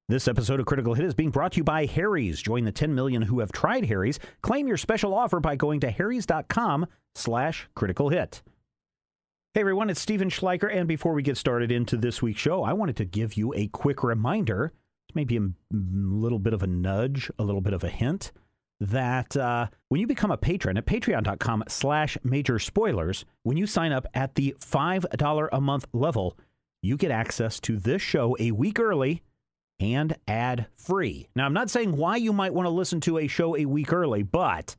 This episode of Critical Hit is being brought to you by Harry's. Join the 10 million who have tried Harry's. Claim your special offer by going to harrys.com/critical hit. Hey everyone, it's Steven Schleicher, and before we get started into this week's show, I wanted to give you a quick reminder, maybe a little bit of a nudge, a little bit of a hint, that when you become a patron at patreon.com/major spoilers, when you sign up at the $5 a month level, you get access to this show a week early and ad-free. Now, I'm not saying why you might want to listen to a show a week early, but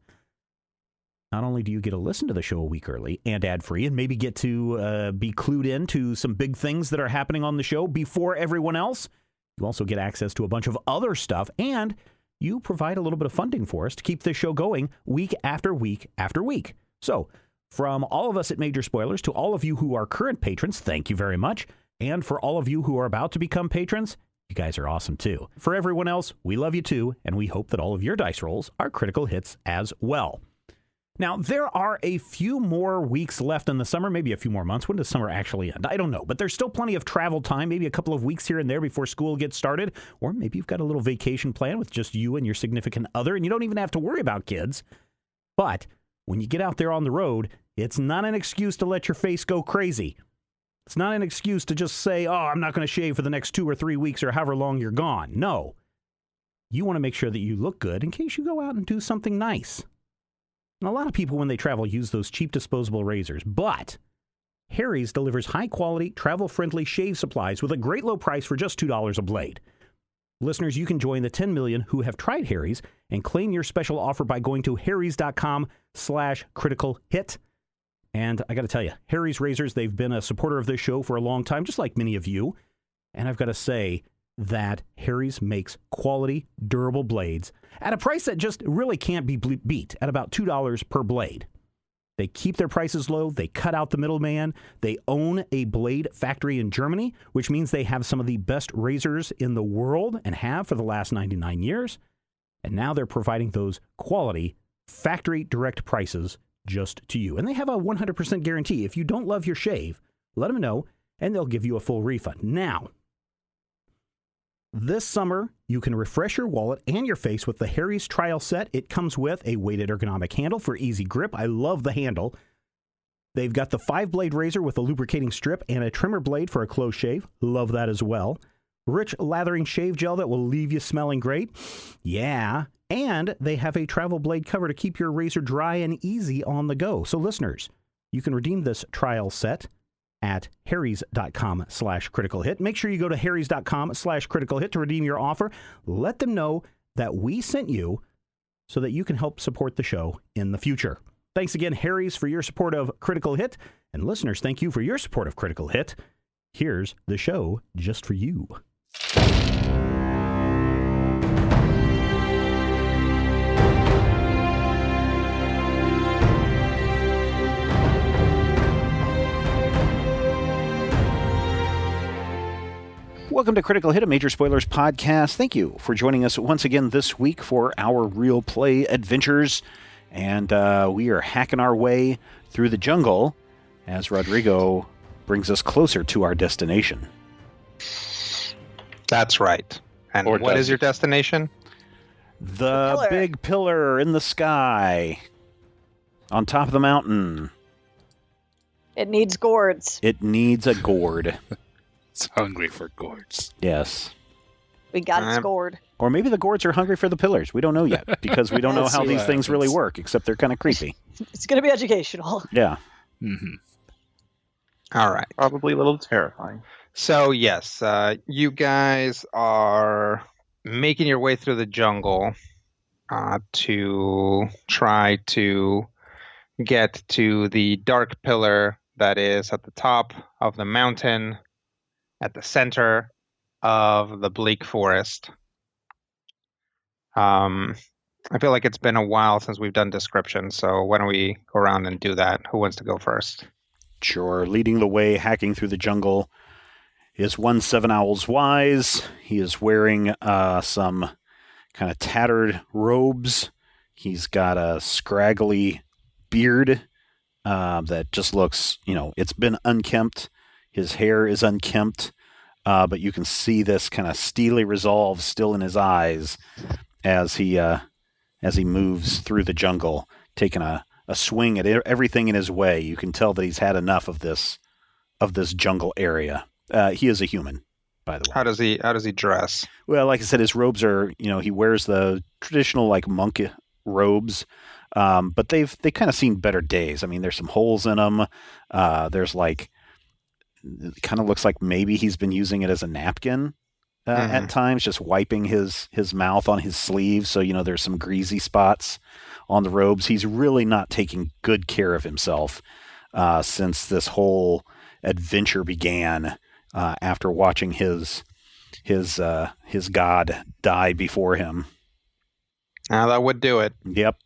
not only do you get to listen to the show a week early and ad-free and maybe get to be clued in to some big things that are happening on the show before everyone else, you also get access to a bunch of other stuff, and you provide a little bit of funding for us to keep this show going week after week after week. So, from all of us at Major Spoilers to all of you who are current patrons, thank you very much. And for all of you who are about to become patrons, you guys are awesome too. For everyone else, we love you too, and we hope that all of your dice rolls are critical hits as well. Now, there are a few more weeks left in the summer, maybe a few more months. When does summer actually end? I don't know, but there's still plenty of travel time, maybe a couple of weeks here and there before school gets started, or maybe you've got a little vacation plan with just you and your significant other, and you don't even have to worry about kids. But when you get out there on the road, it's not an excuse to let your face go crazy. It's not an excuse to just say, oh, I'm not going to shave for the next 2 or 3 weeks or however long you're gone. No. You want to make sure that you look good in case you go out and do something nice. And a lot of people, when they travel, use those cheap disposable razors. But Harry's delivers high-quality, travel-friendly shave supplies with a great low price for just $2 a blade. Listeners, you can join the 10 million who have tried Harry's and claim your special offer by going to harrys.com/critical hit. And I got to tell you, Harry's Razors, they've been a supporter of this show for a long time, just like many of you. And I've got to say that Harry's makes quality, durable blades at a price that just really can't be beat, at about $2 per blade. They keep their prices low. They cut out the middleman. They own a blade factory in Germany, which means they have some of the best razors in the world and have for the last 99 years. And now they're providing those quality, factory direct prices just to you. And they have a 100% guarantee. If you don't love your shave, let them know, and they'll give you a full refund. Now, this summer, you can refresh your wallet and your face with the Harry's trial set. It comes with a weighted ergonomic handle for easy grip. I love the handle. They've got the 5-blade razor with a lubricating strip and a trimmer blade for a close shave. Love that as well. Rich lathering shave gel that will leave you smelling great. Yeah. And they have a travel blade cover to keep your razor dry and easy on the go. So listeners, you can redeem this trial set at harrys.com/critical hit. Make sure you go to harrys.com/critical hit to redeem your offer. Let them know that we sent you so that you can help support the show in the future. Thanks again, Harry's, for your support of Critical Hit. And listeners, thank you for your support of Critical Hit. Here's the show just for you. Welcome to Critical Hit, a Major Spoilers podcast. Thank you for joining us once again this week for our real play adventures. And we are hacking our way through the jungle as Rodrigo brings us closer to our destination. That's right. And what is your destination? The big pillar in the sky on top of the mountain. It needs gourds. It needs a gourd. It's hungry for gourds. Yes. We got its gourd. Or maybe the gourds are hungry for the pillars. We don't know yet, because we don't know how these things really work, except they're kind of creepy. It's going to be educational. Yeah. Mm-hmm. All right. Probably a little terrifying. So, yes, you guys are making your way through the jungle to try to get to the dark pillar that is at the top of the mountain, at the center of the bleak forest. I feel like it's been a while since we've done descriptions, so why don't we go around and do that? Who wants to go first? Sure. Leading the way, hacking through the jungle, is one Seven Owls Wise. He is wearing some kind of tattered robes. He's got a scraggly beard that just looks, it's been unkempt. His hair is unkempt. but you can see this kind of steely resolve still in his eyes as he moves through the jungle, taking a swing at everything in his way. You can tell that he's had enough of this jungle area. He is a human, by the way. How does he dress? Well, like I said, his robes are, he wears the traditional like monk robes, but they kind of seen better days. I mean, there's some holes in them. There's like, it kind of looks like maybe he's been using it as a napkin at times, just wiping his mouth on his sleeve. So, there's some greasy spots on the robes. He's really not taking good care of himself since this whole adventure began after watching his god die before him. That would do it. Yep.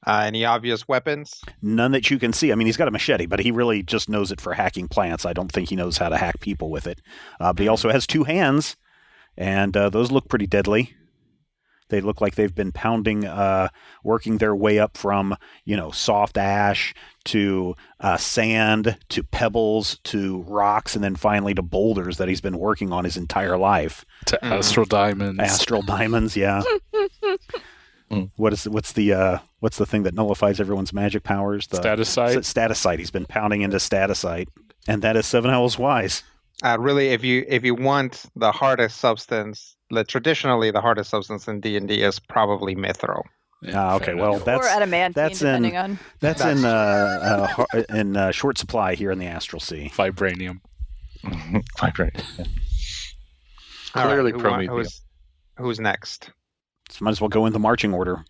Any obvious weapons? None that you can see. I mean, he's got a machete, but he really just knows it for hacking plants. I don't think he knows how to hack people with it. But he also has 2 hands, and those look pretty deadly. They look like they've been pounding, working their way up from, soft ash to sand to pebbles to rocks, and then finally to boulders that he's been working on his entire life. To astral diamonds. Astral diamonds, yeah. What's the thing that nullifies everyone's magic powers? The Staticite? Staticite. He's been pounding into Staticite, and that is 7 Owls Wise. Really, if you want the hardest substance, traditionally the hardest substance in D&D is probably mithril. Yeah, okay, well or adamantine, depending on. That's in short supply here in the Astral Sea. Vibranium. Vibranium. Yeah. Clearly, Prometheum. Who's next? So might as well go in the marching order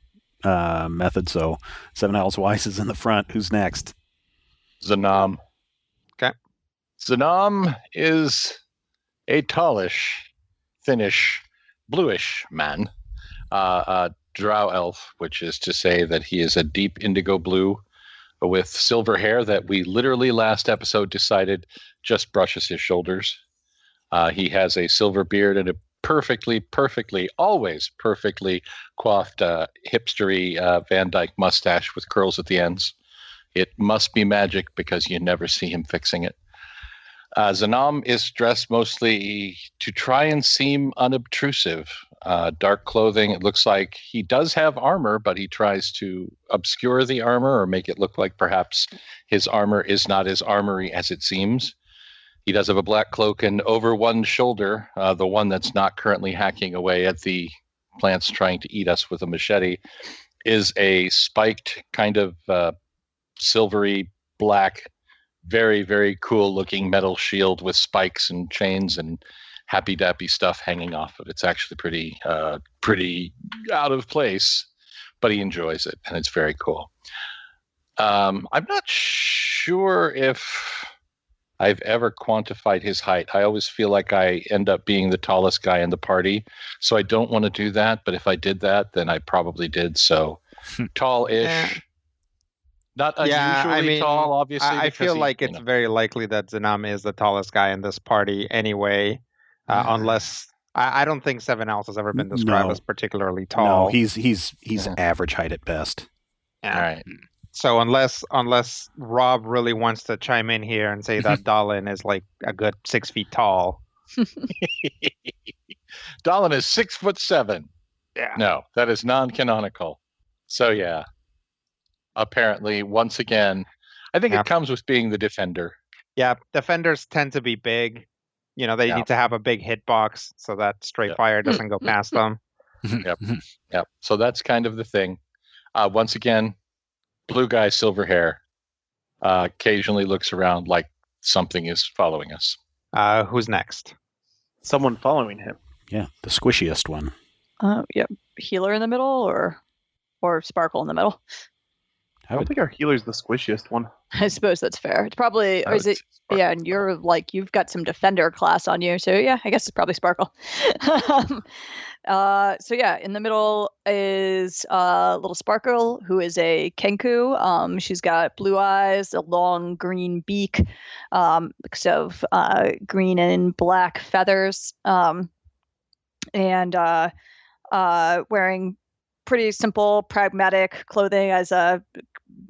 method. So 7 Owls Wise is in the front. Who's next? Zanam. Okay. Zanam is a tallish, thinnish, bluish man. Drow elf, which is to say that he is a deep indigo blue with silver hair that we literally last episode decided just brushes his shoulders. He has a silver beard and a always perfectly coiffed hipstery Van Dyke mustache with curls at the ends. It must be magic because you never see him fixing it. Zanam is dressed mostly to try and seem unobtrusive. Dark clothing. It looks like he does have armor, but he tries to obscure the armor or make it look like perhaps his armor is not as armory as it seems. He does have a black cloak, and over one shoulder, the one that's not currently hacking away at the plants trying to eat us with a machete, is a spiked kind of silvery black, very, very cool looking metal shield with spikes and chains and happy dappy stuff hanging off of it. It's actually pretty out of place, but he enjoys it, and it's very cool. I'm not sure if I've ever quantified his height. I always feel like I end up being the tallest guy in the party, so I don't want to do that. But if I did that, then I probably did. So tall-ish. Not unusually tall, obviously. I feel like it's very likely that Zanam is the tallest guy in this party anyway, unless I don't think 7 Owls has ever been described as particularly tall. No, he's average height at best. Yeah. All right. So unless Rob really wants to chime in here and say that Dalin is like a good 6 feet tall. Dalin is 6'7". Yeah. No, that is non-canonical. So yeah. Apparently, once again, I think it comes with being the defender. Yeah, defenders tend to be big. They need to have a big hitbox so that straight fire doesn't go past them. Yep. So that's kind of the thing. Once again, blue guy, silver hair. Occasionally looks around like something is following us. Who's next? Someone following him. Yeah, the squishiest one. Yep. Healer in the middle or Sparkle in the middle? I don't think our healer's the squishiest one. I suppose that's fair. It's probably, or is it? Yeah, and you're like, you've got some defender class on you, so yeah, I guess it's probably Sparkle. So yeah, in the middle is little Sparkle, who is a Kenku. She's got blue eyes, a long green beak, mix of green and black feathers, and wearing pretty simple, pragmatic clothing as a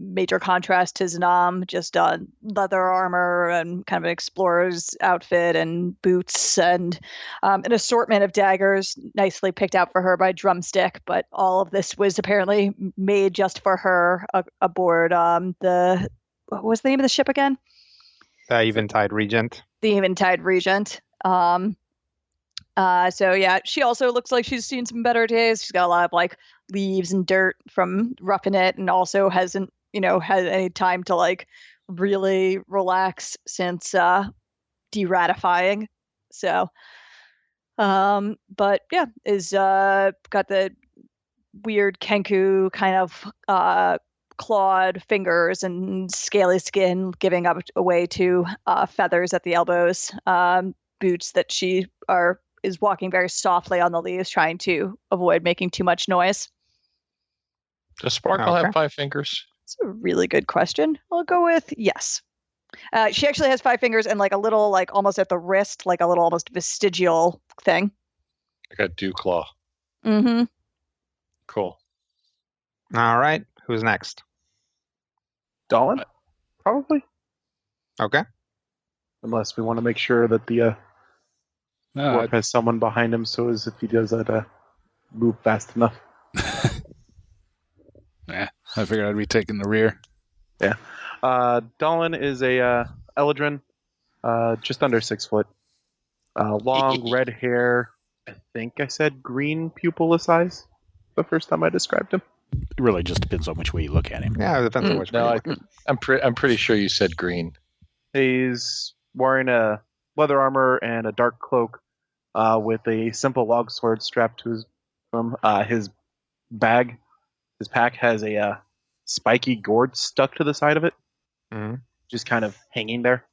major contrast to Zanam, just leather armor and kind of an explorer's outfit and boots and an assortment of daggers nicely picked out for her by Drumstick. But all of this was apparently made just for her aboard what was the name of the ship again? The Eventide Regent. The Eventide Regent. So yeah, she also looks like she's seen some better days. She's got a lot of like leaves and dirt from roughing it, and also hasn't, had any time to like really relax since deratifying. So, but yeah, is got the weird Kenku kind of clawed fingers and scaly skin, giving up away to feathers at the elbows. Boots that she is walking very softly on the leaves, trying to avoid making too much noise. Does Sparkle have 5 fingers? It's a really good question. I'll go with yes. She actually has 5 fingers and like a little, like almost at the wrist, like a little almost vestigial thing. Like a dew claw. Mm-hmm. Cool. All right. Who's next? Dolan? Probably. Okay. Unless we want to make sure that the dwarf has someone behind him, so as if he does that, move fast enough. Yeah, I figured I'd be taking the rear. Yeah. Dolan is a Eladrin, just under 6 foot. Long red hair. I think I said green pupil size the first time I described him. It really just depends on which way you look at him. Yeah, it depends on which. No, I'm pretty sure you said green. He's wearing a leather armor and a dark cloak, with a simple log sword strapped to his bag. His pack has a spiky gourd stuck to the side of it, just kind of hanging there.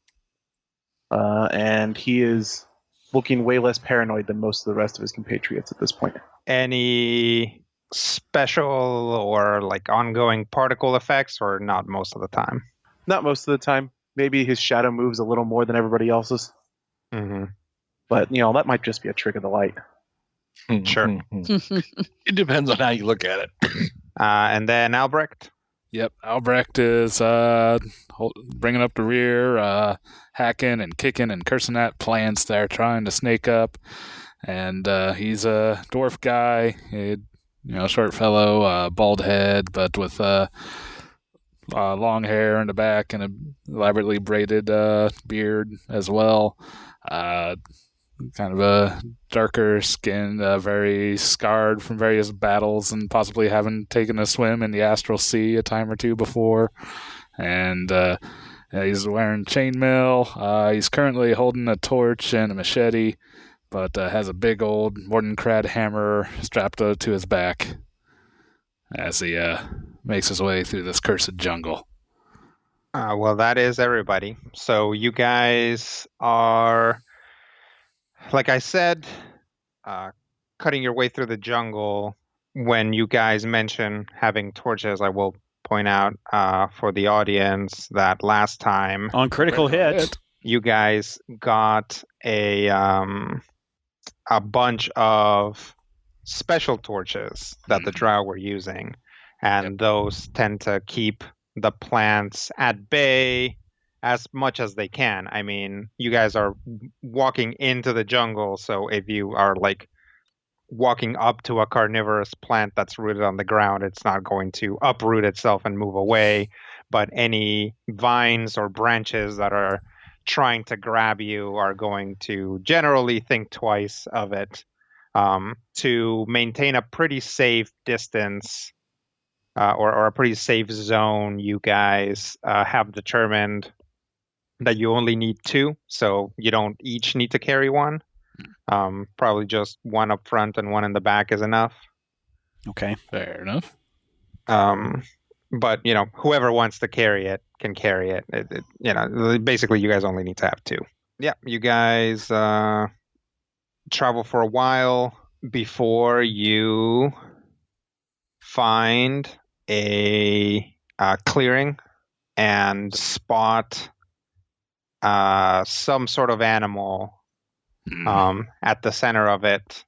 And he is looking way less paranoid than most of the rest of his compatriots at this point. Any special or like ongoing particle effects, or not most of the time? Not most of the time. Maybe his shadow moves a little more than everybody else's. Mm-hmm. But, that might just be a trick of the light. Sure. It depends on how you look at it. And then Albrecht. Yep, Albrecht is bringing up the rear, hacking and kicking and cursing at plants there, trying to snake up. And he's a dwarf guy, short fellow, bald head, but with long hair in the back and a elaborately braided beard as well. Kind of a darker skin, very scarred from various battles and possibly having taken a swim in the astral sea a time or two before. And he's wearing chainmail. He's currently holding a torch and a machete, but has a big old Mordenkrad hammer strapped to his back as he makes his way through this cursed jungle. Well, that is everybody. So you guys are, like I said, cutting your way through the jungle. When you guys mention having torches, I will point out for the audience that last time on Critical Hit, you guys got a bunch of special torches that the drow were using, and those tend to keep the plants at bay as much as they can. I mean, you guys are walking into the jungle, so if you are like walking up to a carnivorous plant that's rooted on the ground, it's not going to uproot itself and move away. But any vines or branches that are trying to grab you are going to generally think twice of it. To maintain a pretty safe distance or a pretty safe zone, you guys have determined that you only need 2, so you don't each need to carry one. Probably just one up front and one in the back is enough. Okay, fair enough. But whoever wants to carry it can carry it. Basically, you guys only need to have 2. Yeah, you guys travel for a while before you find a clearing and spot some sort of animal at the center of it.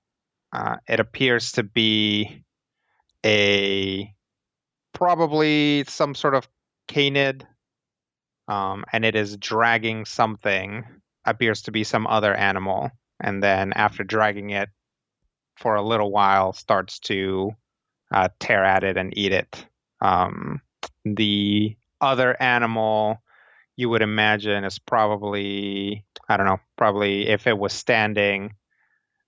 It appears to be probably some sort of canid, and it is dragging something, appears to be some other animal, and then after dragging it for a little while, starts to tear at it and eat it. The other animal you would imagine is probably, I don't know, probably if it was standing,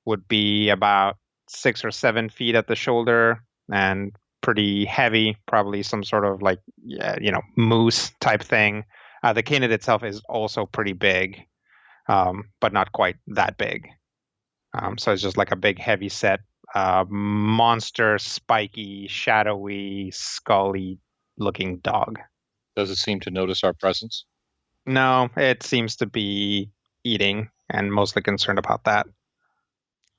would be about 6 or 7 feet at the shoulder and pretty heavy, probably some sort of like, moose type thing. The canid itself is also pretty big, but not quite that big. So it's just like a big, heavy set, monster, spiky, shadowy, scully looking dog. Does it seem to notice our presence? No, it seems to be eating and mostly concerned about that.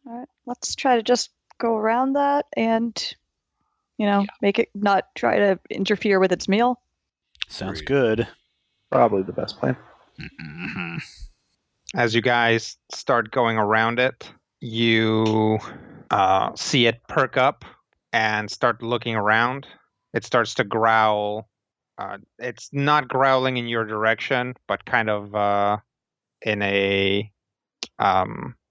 All right, let's try to just go around that and, make it not try to interfere with its meal. Sounds good. Probably the best plan. Mm-hmm. As you guys start going around it, you see it perk up and start looking around. It starts to growl. It's not growling in your direction, but kind of in a,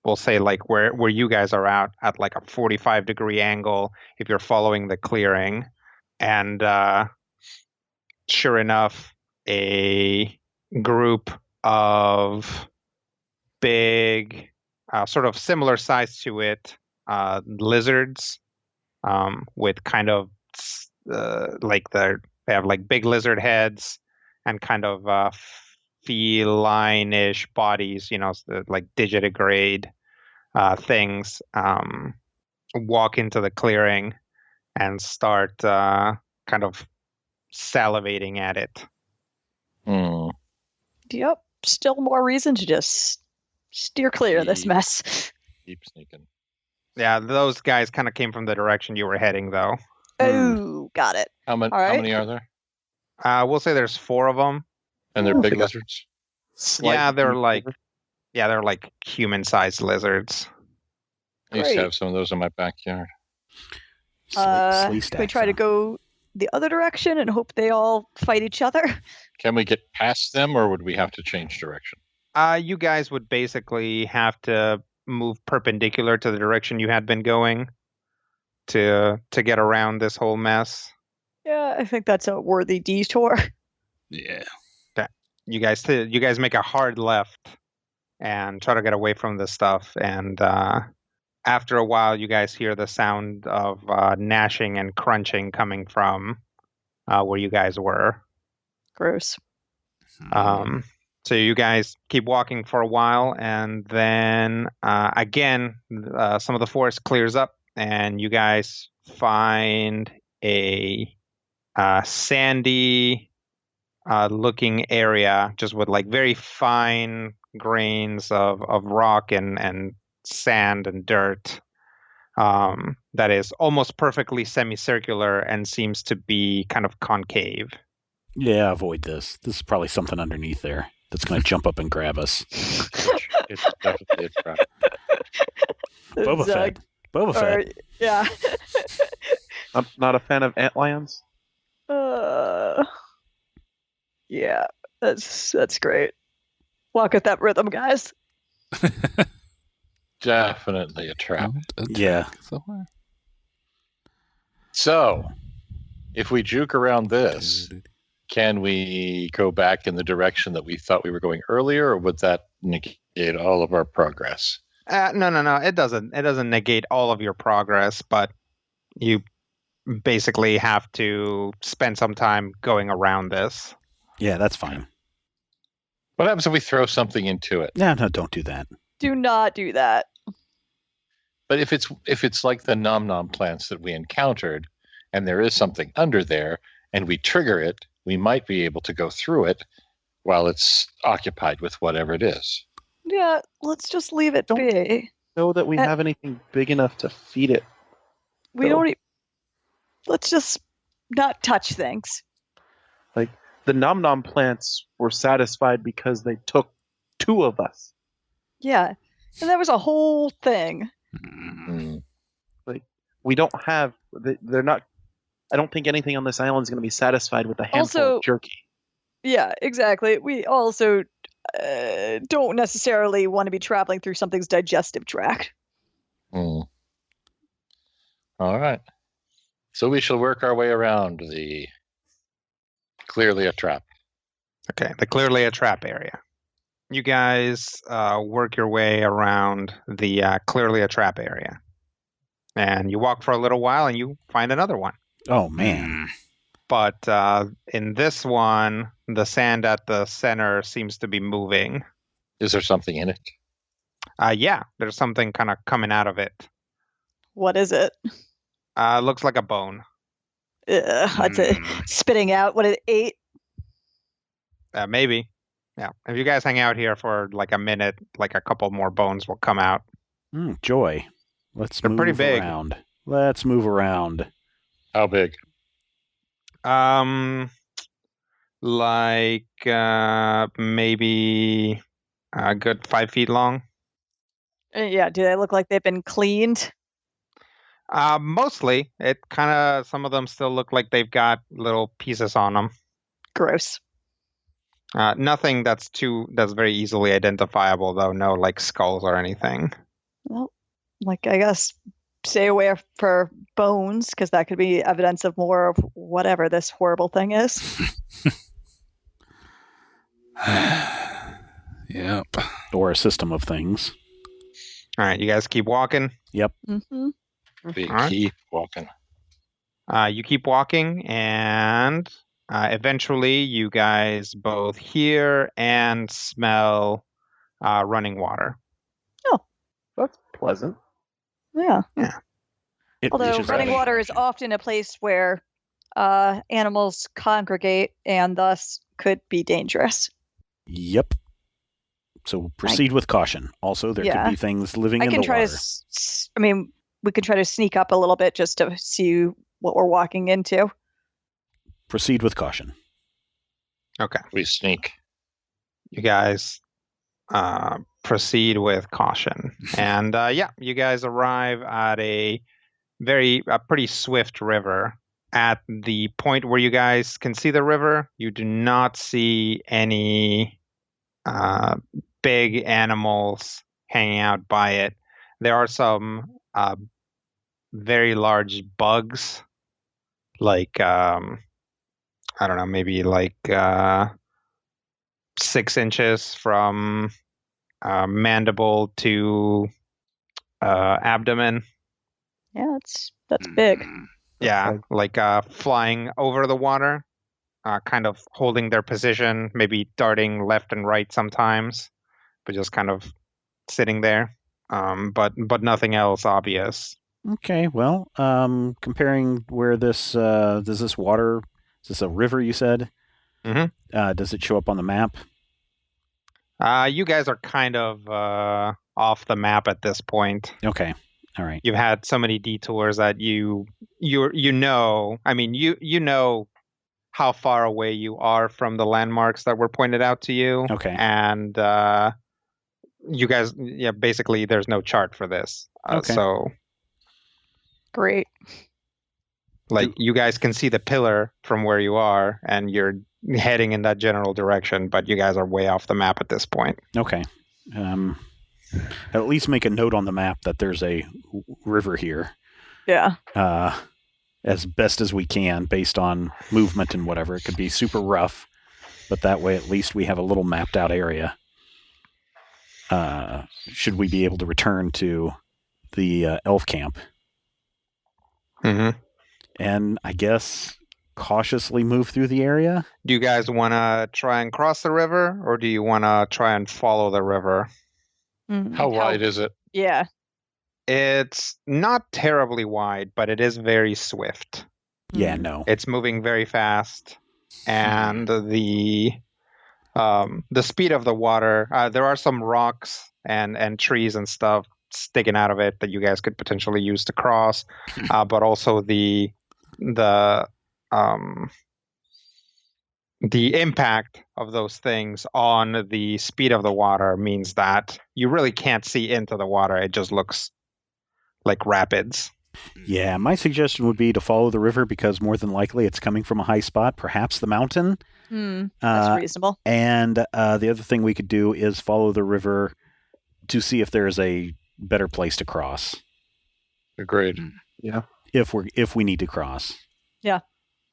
we'll say like where you guys are at like a 45-degree angle if you're following the clearing. And sure enough, a group of big, sort of similar size to it, lizards, with kind of like they have like big lizard heads and kind of feline-ish bodies, like digitigrade things, walk into the clearing and start kind of salivating at it. Yep, still more reason to just steer clear of this mess. Keep sneaking. Yeah, those guys kind of came from the direction you were heading, though. Oh, got it. How many are there? We'll say there's 4 of them. And they're big lizards? Yeah, they're like human-sized lizards. I used to have some of those in my backyard. Can we try to go the other direction and hope they all fight each other? Can we get past them, or would we have to change direction? You guys would basically have to move perpendicular to the direction you had been going to get around this whole mess. Yeah, I think that's a worthy detour. Yeah. Okay. You guys make a hard left and try to get away from this stuff. And after a while, you guys hear the sound of gnashing and crunching coming from where you guys were. Gross. So you guys keep walking for a while, and then again, some of the forest clears up, and you guys find a sandy looking area, just with like very fine grains of rock and sand and dirt, that is almost perfectly semicircular and seems to be kind of concave. Yeah, avoid this. This is probably something underneath there that's going to jump up and grab us. It's definitely a trap. Boba Fett. Boba Fett. Yeah. I'm not a fan of antlions. Yeah, that's great. Walk at that rhythm, guys. Definitely a trap. Yeah. So, if we juke around this, can we go back in the direction that we thought we were going earlier, or would that negate all of our progress? No. It doesn't negate all of your progress, but you basically have to spend some time going around this. Yeah, that's fine. What happens if we throw something into it? No, don't do that. Do not do that. But if it's like the nom nom plants that we encountered, and there is something under there, and we trigger it, we might be able to go through it while it's occupied with whatever it is. Yeah, let's just leave it be. Know that we have anything big enough to feed it. We don't. Let's just not touch things. Like the nom nom plants were satisfied because they took 2 of us. Yeah, and that was a whole thing. Like we don't have. They're not. I don't think anything on this island is going to be satisfied with a handful of jerky. Yeah, exactly. We also don't necessarily want to be traveling through something's digestive tract. All right. So we shall work our way around the clearly a trap. Okay, the clearly a trap area. You guys work your way around the clearly a trap area. And you walk for a little while and you find another one. Oh, man. But in this one, the sand at the center seems to be moving. Is there something in it? Yeah, there's something kind of coming out of it. What is it? Looks like a bone. I'd say spitting out what it ate. Maybe. Yeah. If you guys hang out here for like a minute, like a couple more bones will come out. Joy. Let's They're move pretty big. around. Let's move around. How big? Like maybe a good 5 feet long. Yeah, do they look like they've been cleaned? Mostly. It kind of, some of them still look like they've got little pieces on them. Gross. Nothing that's very easily identifiable, though. No, like skulls or anything. Well, like, I guess stay away for bones, because that could be evidence of more of whatever this horrible thing is. Yep. Or a system of things. All right, you guys keep walking. Mm-hmm. We All right. keep walking. You keep walking, and eventually you guys both hear and smell running water. That's pleasant. Yeah. It Although reaches running out. water is often a place where animals congregate and thus could be dangerous. Yep. So proceed with caution. Also, there could be things living I in can the try water. we can try to sneak up a little bit just to see what we're walking into. Proceed with caution. Okay. We sneak. You guys proceed with caution. And you guys arrive at a pretty swift river. At the point where you guys can see the river, you do not see any big animals hanging out by it. There are some very large bugs, like I don't know, maybe like 6 inches from mandible to abdomen. Yeah, that's big. Yeah, like flying over the water, kind of holding their position, maybe darting left and right sometimes, but just kind of sitting there. But nothing else obvious. Okay, well, comparing where this is this a river, you said? Mm-hmm. Does it show up on the map? You guys are kind of off the map at this point. Okay, all right. You've had so many detours that you know. I mean, you know how far away you are from the landmarks that were pointed out to you. Okay. And you guys, basically, there's no chart for this. Okay. So, Great. like, you guys can see the pillar from where you are, and you're heading in that general direction, but you guys are way off the map at this point. Okay. At least make a note on the map that there's a river here. Yeah. As best as we can, based on movement and whatever. It could be super rough, but that way at least we have a little mapped out area. Should we be able to return to the elf camp? Mm-hmm. And I guess cautiously move through the area? Do you guys want to try and cross the river, or do you want to try and follow the river? How wide is it? Yeah. It's not terribly wide, but it is very swift. Yeah, no. It's moving very fast, and the speed of the water. There are some rocks and trees and stuff sticking out of it that you guys could potentially use to cross, but also the impact of those things on the speed of the water means that you really can't see into the water. It just looks like rapids. Yeah, my suggestion would be to follow the river because more than likely it's coming from a high spot, perhaps the mountain. That's reasonable. And the other thing we could do is follow the river to see if there's a better place to cross. Agreed. Yeah. If we need to cross. Yeah,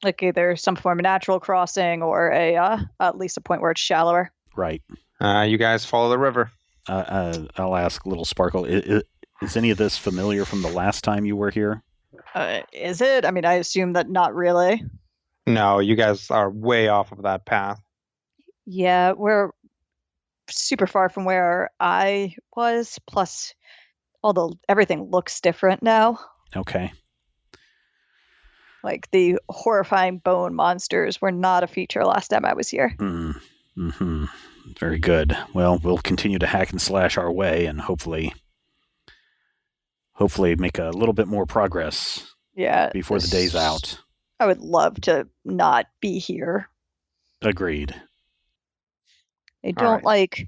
like either some form of natural crossing or at least a point where it's shallower. Right. You guys follow the river. I'll ask Little Sparkle. Is any of this familiar from the last time you were here? Is it? I mean, I assume that not really. No, you guys are way off of that path. Yeah, we're super far from where I was. Plus, although everything looks different now. Okay. Like the horrifying bone monsters were not a feature last time I was here. Mm-hmm. Very good. Well, we'll continue to hack and slash our way and hopefully make a little bit more progress before the day's out. I would love to not be here. Agreed. I don't like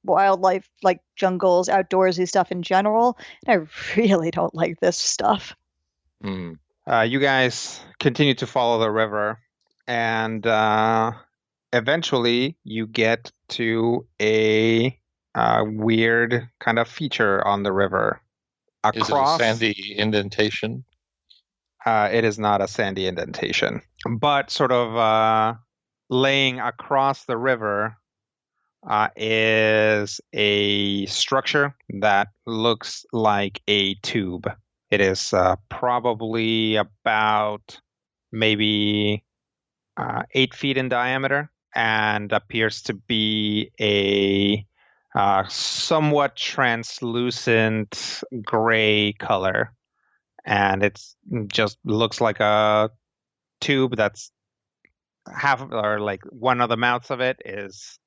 wildlife, like jungles, outdoorsy stuff in general. And I really don't like this stuff. You guys continue to follow the river, and eventually you get to a weird kind of feature on the river. Is it a sandy indentation? It is not a sandy indentation, but sort of laying across the river is a structure that looks like a tube. It is probably about maybe 8 feet in diameter and appears to be a somewhat translucent gray color. And it just looks like a tube that's or like one of the mouths of it is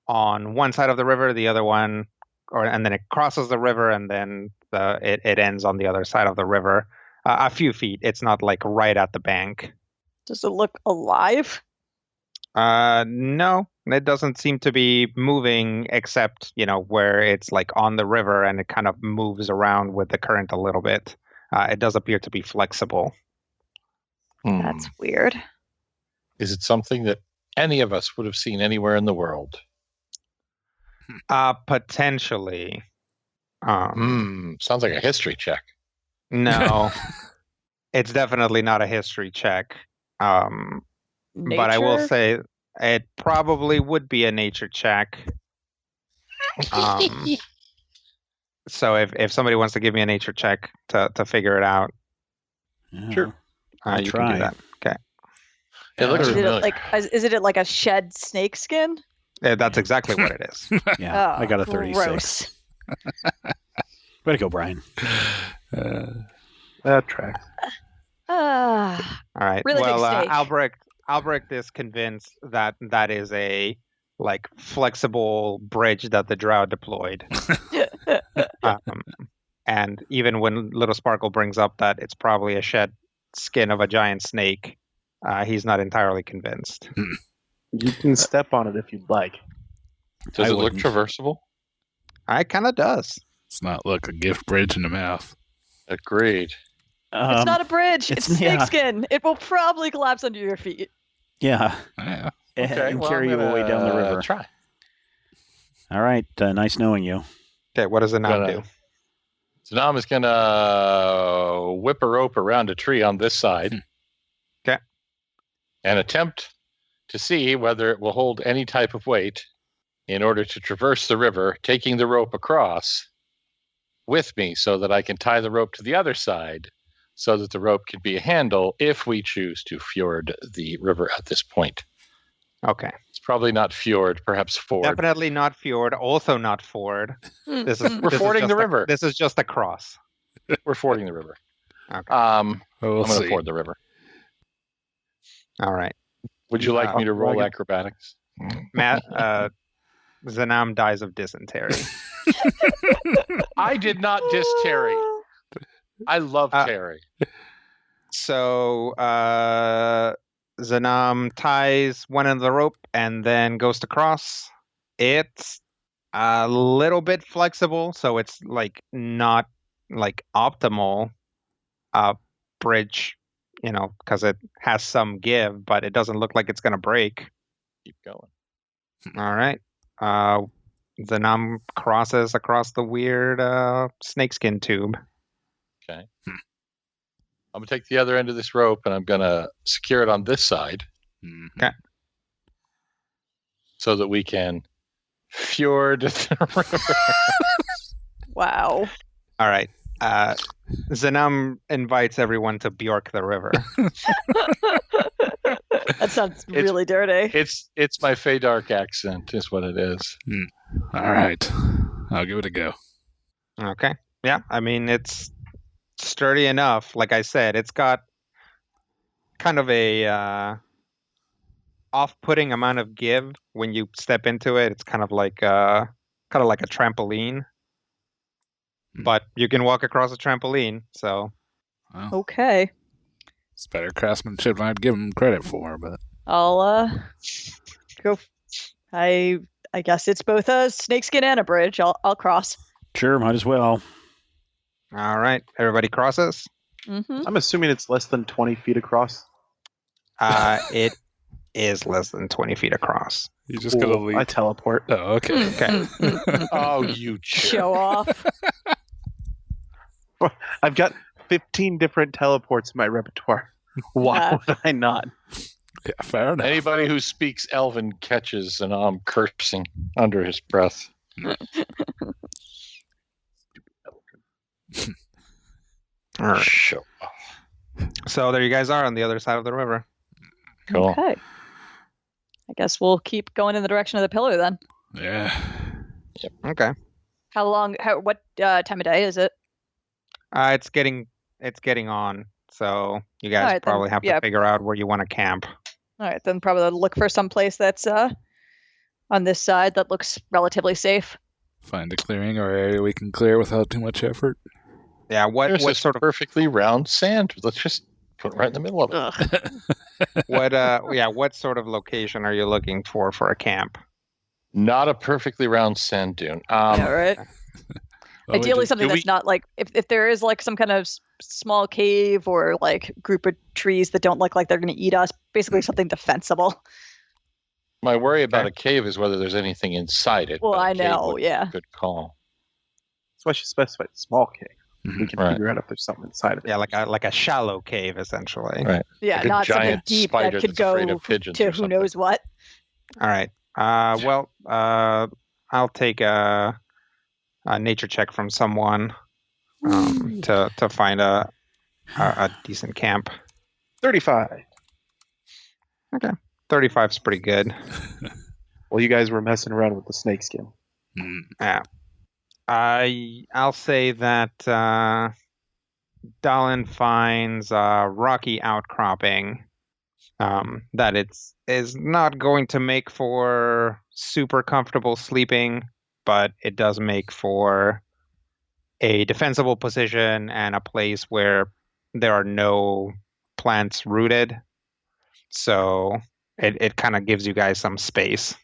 on one side of the river, the other one, and then it crosses the river, and then it ends on the other side of the river, a few feet. It's not like right at the bank. Does it look alive? No, it doesn't seem to be moving, except where it's like on the river and it kind of moves around with the current a little bit. It does appear to be flexible. That's weird. Is it something that any of us would have seen anywhere in the world? Potentially. Sounds like a history check. No, it's definitely not a history check. But I will say it probably would be a nature check. So if somebody wants to give me a nature check to figure it out, sure, you try. can do that. Okay. It looks familiar. Is it like a shed snake skin? Yeah, that's exactly what it is. Yeah, I got a 36. Gross. Way to go, Brian. That tracks. All right. Really well, big snake. Albrecht is convinced that is a like flexible bridge that the drow deployed. And even when Little Sparkle brings up that it's probably a shed skin of a giant snake, he's not entirely convinced. You can step on it if you'd like. Does it look traversable? It kind of does. It's not look a gift bridge in the mouth. Agreed. It's not a bridge. It's snakeskin. It will probably collapse under your feet. Yeah. Yeah. And carry you away down the river. Try. All right. Nice knowing you. Okay, what does it now do? Zanam is going to whip a rope around a tree on this side. Okay. And attempt to see whether it will hold any type of weight in order to traverse the river, taking the rope across with me so that I can tie the rope to the other side so that the rope can be a handle if we choose to fjord the river at this point. Okay. It's probably not fjord, perhaps ford. Definitely not fjord, also not ford. We're fording the river. This is just a cross. We're fording the river. Okay. I'm going to ford the river. All right. Would you like me to roll acrobatics? Matt, Zanam dies of dysentery. I did not diss Terry. I love Terry. So Zanam ties one end of the rope and then goes to cross. It's a little bit flexible, so it's like not like optimal, bridge, because it has some give, but it doesn't look like it's going to break. Keep going. All right. Zanam crosses across the weird snakeskin tube. Okay. I'm going to take the other end of this rope and I'm going to secure it on this side. Mm-hmm. Okay. So that we can fjord the river. Wow. All right. Zanam invites everyone to Bjork the river. That sounds really dirty. It's my Feydark accent is what it is. All right. I'll give it a go. Okay. Yeah, I mean, it's sturdy enough. Like I said, it's got kind of a off-putting amount of give when you step into it. It's kind of like a trampoline, but you can walk across a trampoline. So Well, Okay. it's better craftsmanship than I'd give him credit for, but I'll go. I guess it's both a snakeskin and a bridge. I'll cross. Sure, might as well. all right, everybody crosses. Mm-hmm. I'm assuming it's less than 20 feet across. It is less than 20 feet across. you just gotta Cool. I leap. teleport. Oh, okay. Okay. Oh, you jerk. Show off. I've got 15 different teleports in my repertoire. Why would I not? Yeah, fair enough. Anybody who speaks Elven catches an cursing under his breath. All right. Show. So there you guys are on the other side of the river. Cool. Okay. I guess we'll keep going in the direction of the pillar then. Yeah. Okay. How long? What time of day is it? It's getting on. So you guys All right, then, probably have yeah. to figure out where you want to camp. All right, then probably look for some place that's on this side that looks relatively safe. Find a clearing or area we can clear without too much effort. Yeah. What There's what this sort of perfectly round sand. Let's just put it right in the middle of it. Ugh. what sort of location are you looking for a camp? Not a perfectly round sand dune. Yeah, right. Well, we Ideally, just- something do that's we- not like if there is like some kind of small cave or like group of trees that don't look like they're going to eat us. Basically, something defensible. My worry about Okay. a cave is whether there's anything inside it. Well, but a I cave know, would be yeah. a good call. That's why she specified small cave. We can Right. figure out if there's something inside of it. Yeah, like a shallow cave essentially. Right. Yeah, Like a not something giant deep spider that could that's afraid go of pigeons to or who something. knows what. All right. I'll take a nature check from someone to find a decent camp. 35. 35's pretty good. Well, you guys were messing around with the snakeskin. Mm. Yeah. I'll say that Dallin finds a rocky outcropping that is not going to make for super comfortable sleeping, but it does make for a defensible position and a place where there are no plants rooted. So it kind of gives you guys some space.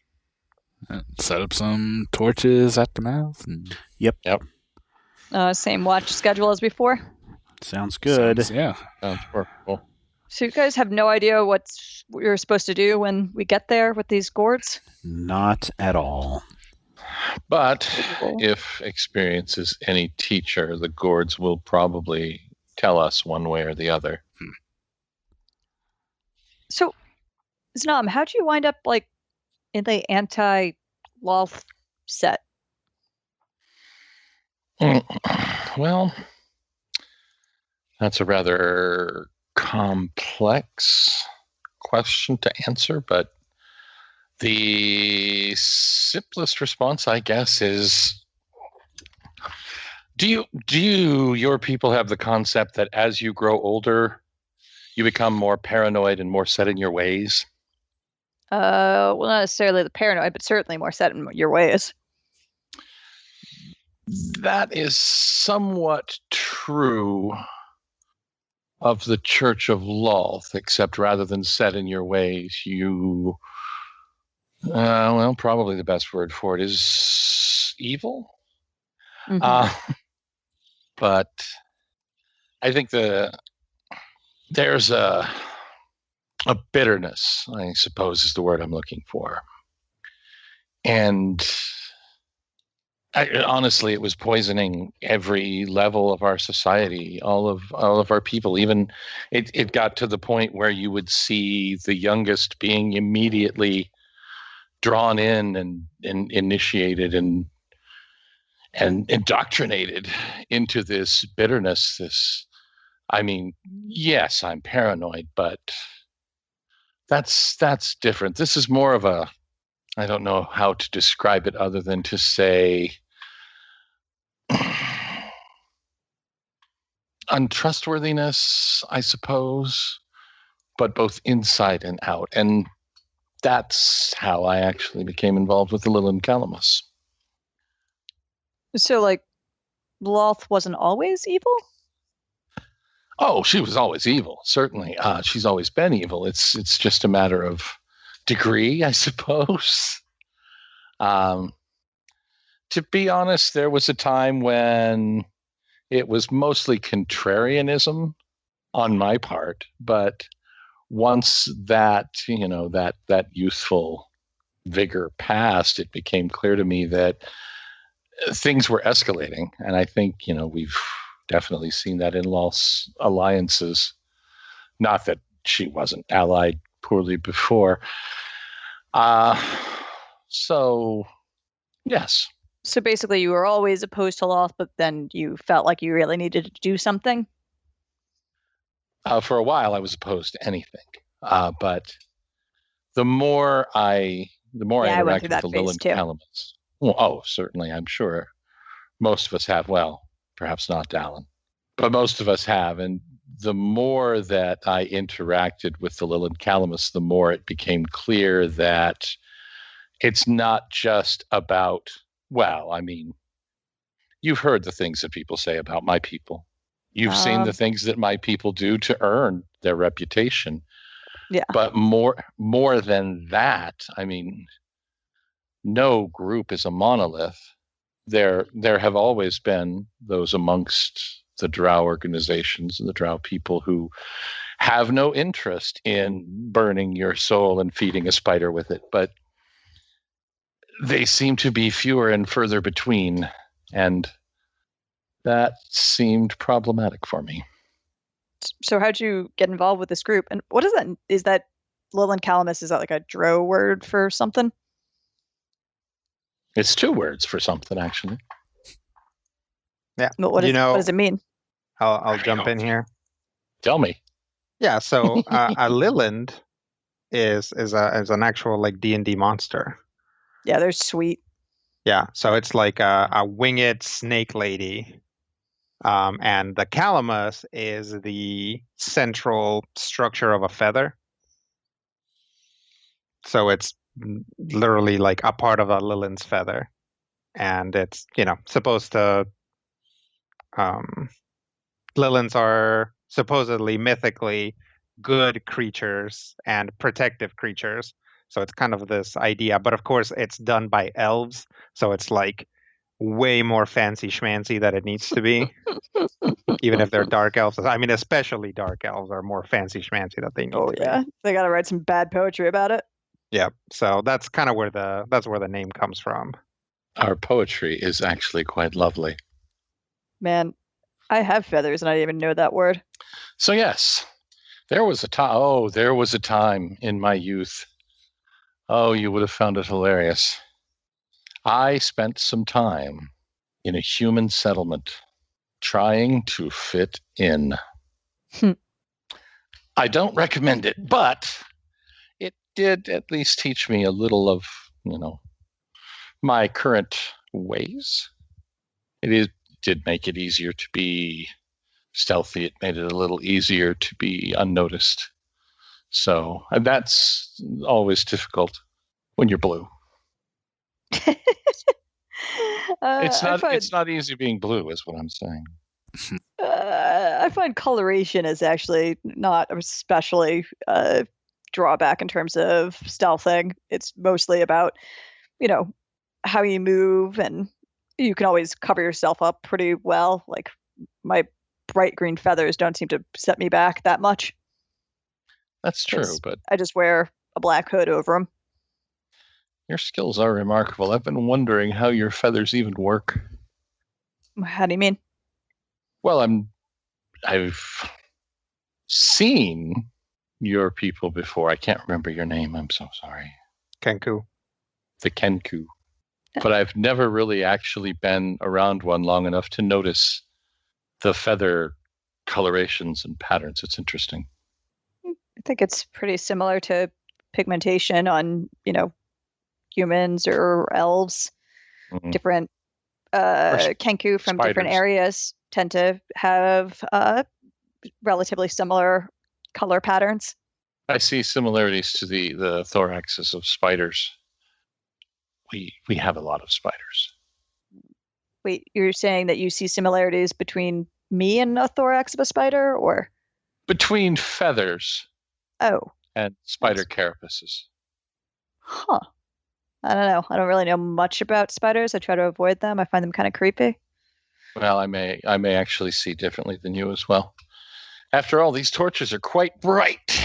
Set up some torches at the mouth. And Same watch schedule as before. Sounds good. Yeah. Sounds workable. So you guys have no idea what you're supposed to do when we get there with these gourds? Not at all. But Cool. if experience is any teacher, the gourds will probably tell us one way or the other. So, Znam, how'd you wind up like in the anti-loth set? Well, that's a rather complex question to answer, but the simplest response, I guess, is do your people have the concept that as you grow older, you become more paranoid and more set in your ways? Well, not necessarily the paranoid, but certainly more set in your ways. That is somewhat true of the Church of Lolth, except rather than set in your ways, you, well, probably the best word for it is evil. Mhm. But I think there's a bitterness, I suppose is the word I'm looking for. And honestly, it was poisoning every level of our society, all of our people. Even it got to the point where you would see the youngest being immediately drawn in and initiated and indoctrinated into this bitterness. I mean, yes, I'm paranoid, but that's different. This is more of a, I don't know how to describe it other than to say untrustworthiness, I suppose, but both inside and out. And that's how I actually became involved with the Lillian Calamus. So, like, Loth wasn't always evil? Oh, she was always evil, certainly. She's always been evil. It's just a matter of degree, I suppose. To be honest, there was a time when it was mostly contrarianism on my part, but once that that youthful vigor passed, it became clear to me that things were escalating, and I think we've definitely seen that in lost alliances. Not that she wasn't allied poorly before. So yes. So basically, you were always opposed to Loth, but then you felt like you really needed to do something? For a while, I was opposed to anything. But the more I interacted with the Lillian Calamus. Well, certainly, I'm sure. Most of us have. Well, perhaps not Dallin, but most of us have. And the more that I interacted with the Lillian Calamus, the more it became clear that it's not just about, well, I mean, you've heard the things that people say about my people. You've seen the things that my people do to earn their reputation. Yeah. But more than that, I mean, no group is a monolith. There have always been those amongst the Drow organizations and the Drow people who have no interest in burning your soul and feeding a spider with it, but they seem to be fewer and further between, and that seemed problematic for me. So how'd you get involved with this group? And what is that? Is that Lillian Calamus? Is that like a Drow word for something? It's two words for something, actually. Yeah. What does it mean? I'll jump in here. Tell me. Yeah. So a Lillian is an actual like D&D monster. Yeah, they're sweet. Yeah. So it's like a winged snake lady. And the calamus is the central structure of a feather. So it's literally like a part of a Lillian's feather. And it's, supposed to... Lillians are supposedly mythically good creatures and protective creatures. So it's kind of this idea. But of course, it's done by elves. So it's like way more fancy schmancy than it needs to be. Even if they're dark elves. I mean, especially dark elves are more fancy schmancy than they need to be. Oh, yeah. They got to write some bad poetry about it. Yeah. So that's kind of where the name comes from. Our poetry is actually quite lovely. Man, I have feathers and I didn't even know that word. So yes, there was a time. Oh, there was a time in my youth. Oh, you would have found it hilarious. I spent some time in a human settlement trying to fit in. I don't recommend it, but it did at least teach me a little of, my current ways. Did make it easier to be stealthy. It made it a little easier to be unnoticed. So that's always difficult when you're blue. It's not easy being blue, is what I'm saying. I find coloration is actually not especially drawback in terms of stealthing. It's mostly about, how you move, and you can always cover yourself up pretty well. Like my bright green feathers don't seem to set me back that much. That's true, but I just wear a black hood over them. your skills are remarkable. I've been wondering how your feathers even work. How do you mean? Well, I've seen your people before. I can't remember your name. I'm so sorry. Kenku. The Kenku. But I've never really actually been around one long enough to notice the feather colorations and patterns. It's interesting. I think it's pretty similar to pigmentation on, humans or elves. Mhm. Different Kenku from different spiders. areas tend to have relatively similar color patterns. I see similarities to the thoraxes of spiders. We have a lot of spiders. Wait, you're saying that you see similarities between me and a thorax of a spider, or? Between feathers Oh, and spider carapaces. huh. I don't know. I don't really know much about spiders. I try to avoid them. I find them kind of creepy. Well, I may actually see differently than you as well. After all, these torches are quite bright.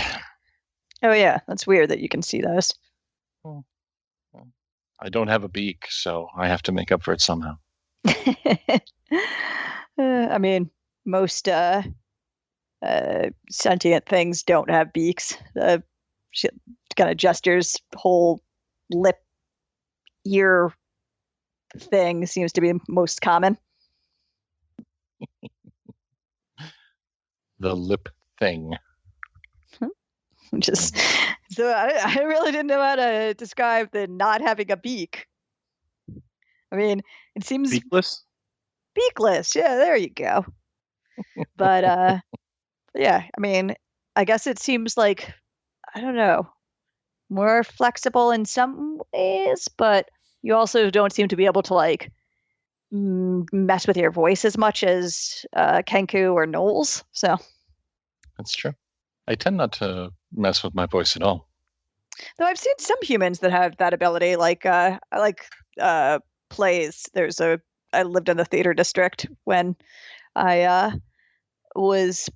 Oh yeah, that's weird that you can see those. I don't have a beak, so I have to make up for it somehow. I mean, most sentient things don't have beaks. She kind of gestures, whole lip, ear thing seems to be most common. The lip thing. Just so I really didn't know how to describe the not having a beak. I mean, it seems Beakless? beakless. Yeah, there you go. But yeah, I mean, I guess it seems like, I don't know, more flexible in some ways, but you also don't seem to be able to like mess with your voice as much as Kenku or Knowles. So That's true. I tend not to mess with my voice at all. though I've seen some humans that have that ability, like I like plays. I lived in the theater district when I was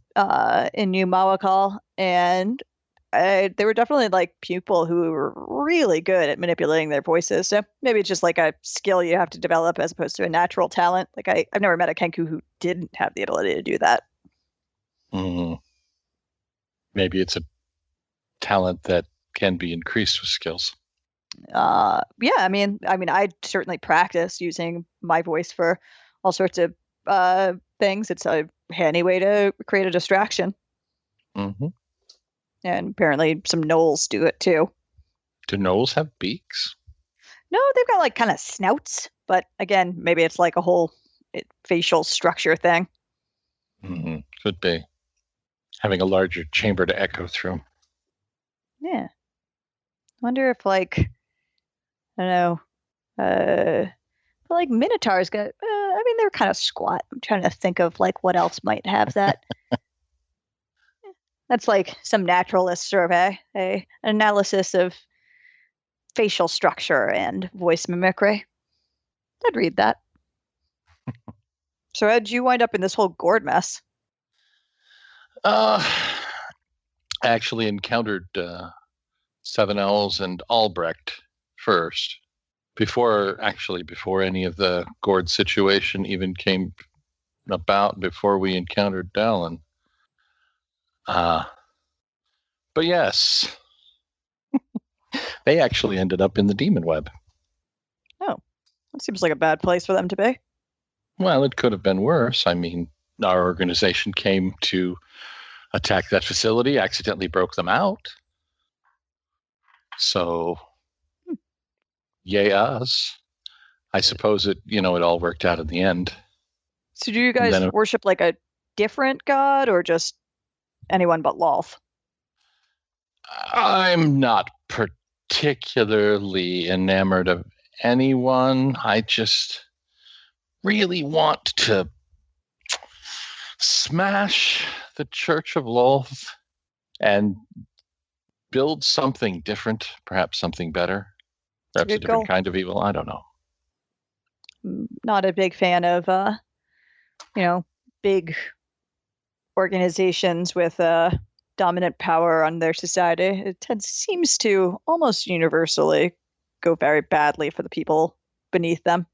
in New Mawakal, and there were definitely like people who were really good at manipulating their voices. So maybe it's just like a skill you have to develop as opposed to a natural talent. Like I've never met a Kenku who didn't have the ability to do that. Mm. Maybe it's a talent that can be increased with skills. Yeah, I mean, I certainly practice using my voice for all sorts of things. It's a handy way to create a distraction. Mm-hmm. And apparently some gnolls do it too. Do gnolls have beaks? No, they've got like kind of snouts, but again, maybe it's like a whole facial structure thing. Mm-hmm. Could be. Having a larger chamber to echo through. Yeah. I wonder if like, I don't know, like minotaurs got, I mean, they're kind of squat. I'm trying to think of like what else might have that. That's like some naturalist survey, an analysis of facial structure and voice mimicry. I'd read that. So how'd you wind up in this whole gourd mess? I actually encountered Seven Elves and Albrecht first. Before any of the gourd situation even came about, before we encountered Dallin. But yes, they actually ended up in the demon web. Oh, that seems like a bad place for them to be. Well, it could have been worse. I mean, our organization came to attack that facility, accidentally broke them out. So, yay us. I suppose it all worked out in the end. So do you guys worship like a different god or just anyone but Lolth? I'm not particularly enamored of anyone. I just really want to smash the Church of Lolth and build something different, perhaps something better, perhaps a different kind of evil. I don't know. Not a big fan of, big organizations with dominant power on their society, it seems to almost universally go very badly for the people beneath them.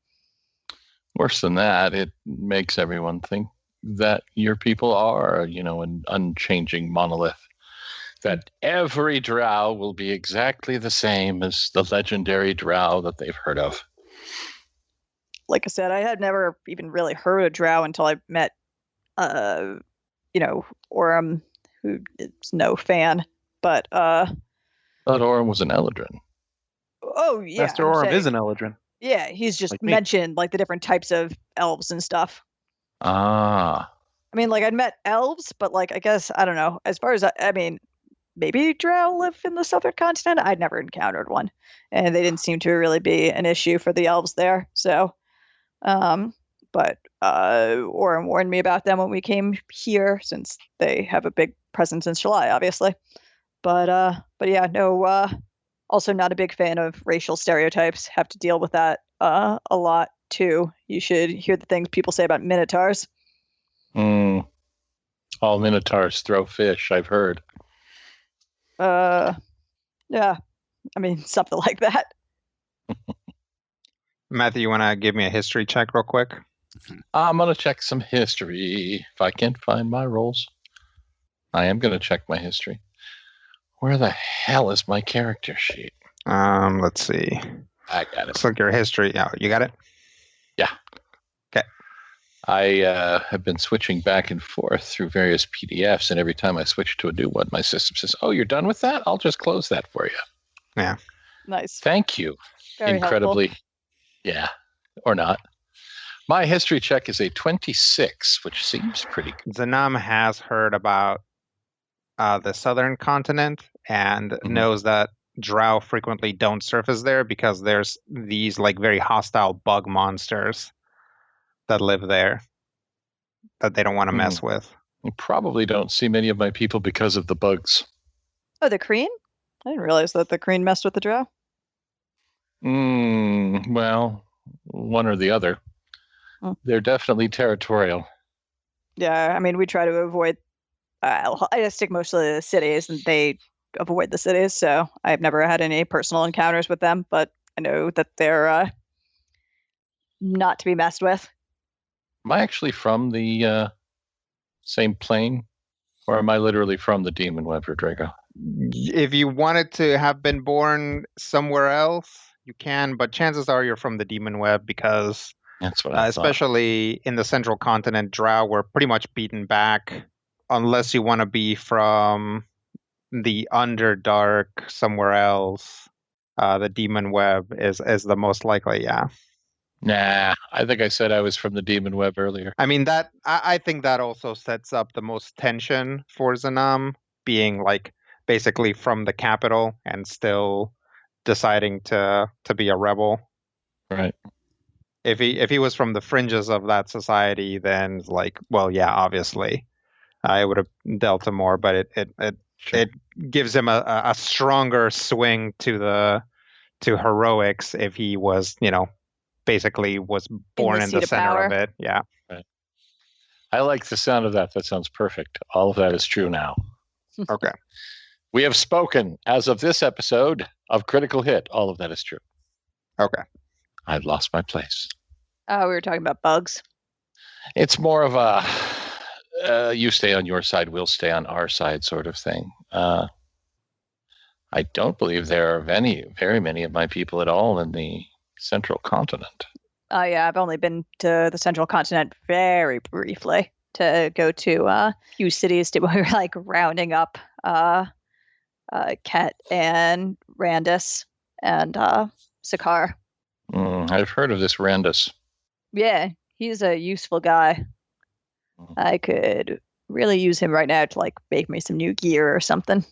Worse than that, it makes everyone think that your people are, an unchanging monolith. That every drow will be exactly the same as the legendary drow that they've heard of. Like I said, I had never even really heard of drow until I met, Orem, who is no fan. But But Orem was an Eldrin. Oh yeah, Master Orem is an Eldrin. Yeah, he's just Like me. mentioned like the different types of elves and stuff. Ah. I mean, like I'd met elves, but like I guess I don't know. As far as I mean, maybe drow live in the southern continent. I'd never encountered one, and they didn't seem to really be an issue for the elves there. So, but Orem warned me about them when we came here, since they have a big presence in Shalai, obviously. But yeah, no. Also, not a big fan of racial stereotypes. Have to deal with that a lot too. You should hear the things people say about minotaurs. All minotaurs throw fish, I've heard. Yeah, I mean something like that. Matthew, you want to give me a history check real quick? I'm going to check some history if I can find my rolls. I am going to check my history. Where the hell is my character sheet? Let's see. I got it. Looks like your history. Yeah, you got it? Yeah. Okay. I have been switching back and forth through various PDFs, and every time I switch to a new one, my system says, "Oh, you're done with that? I'll just close that for you." Yeah. Nice. Thank you. Very Incredibly. helpful. Yeah. Or not. My history check is a 26, which seems pretty good. Zanam has heard about the southern continent and knows that drow frequently don't surface there because there's these like very hostile bug monsters that live there that they don't want to mess with. I probably don't see many of my people because of the bugs. Oh, the Kreen? I didn't realize that the Kreen messed with the drow. Well, one or the other. They're definitely territorial. Yeah, I mean, we try to avoid. I just stick mostly to the cities, and they avoid the cities. So I've never had any personal encounters with them, but I know that they're not to be messed with. Am I actually from the same plane, or am I literally from the Demon Web, Rodrigo? If you wanted to have been born somewhere else, you can, but chances are you're from the Demon Web because, that's what I thought. Especially in the central continent, drow were pretty much beaten back, unless you want to be from the Underdark somewhere else. The Demon Web is the most likely, yeah. Nah, I think I said I was from the Demon Web earlier. I mean, I think that also sets up the most tension for Zanam, being like basically from the capital and still deciding to be a rebel. Right. If he was from the fringes of that society, then like, well, yeah, obviously, I would have dealt him more. But it gives him a stronger swing to heroics if he was, basically was born in the center of it. Yeah. Right. I like the sound of that. That sounds perfect. All of that is true now. Okay. We have spoken as of this episode of Critical Hit. All of that is true. Okay. I've lost my place. Oh, we were talking about bugs. It's more of a you stay on your side, we'll stay on our side sort of thing. I don't believe there are very many of my people at all in the central continent. Oh yeah, I've only been to the central continent very briefly to go to a few cities to we were like rounding up Ket and Randus and Sakar. I've heard of this Randus. Yeah, he's a useful guy. I could really use him right now to like make me some new gear or something.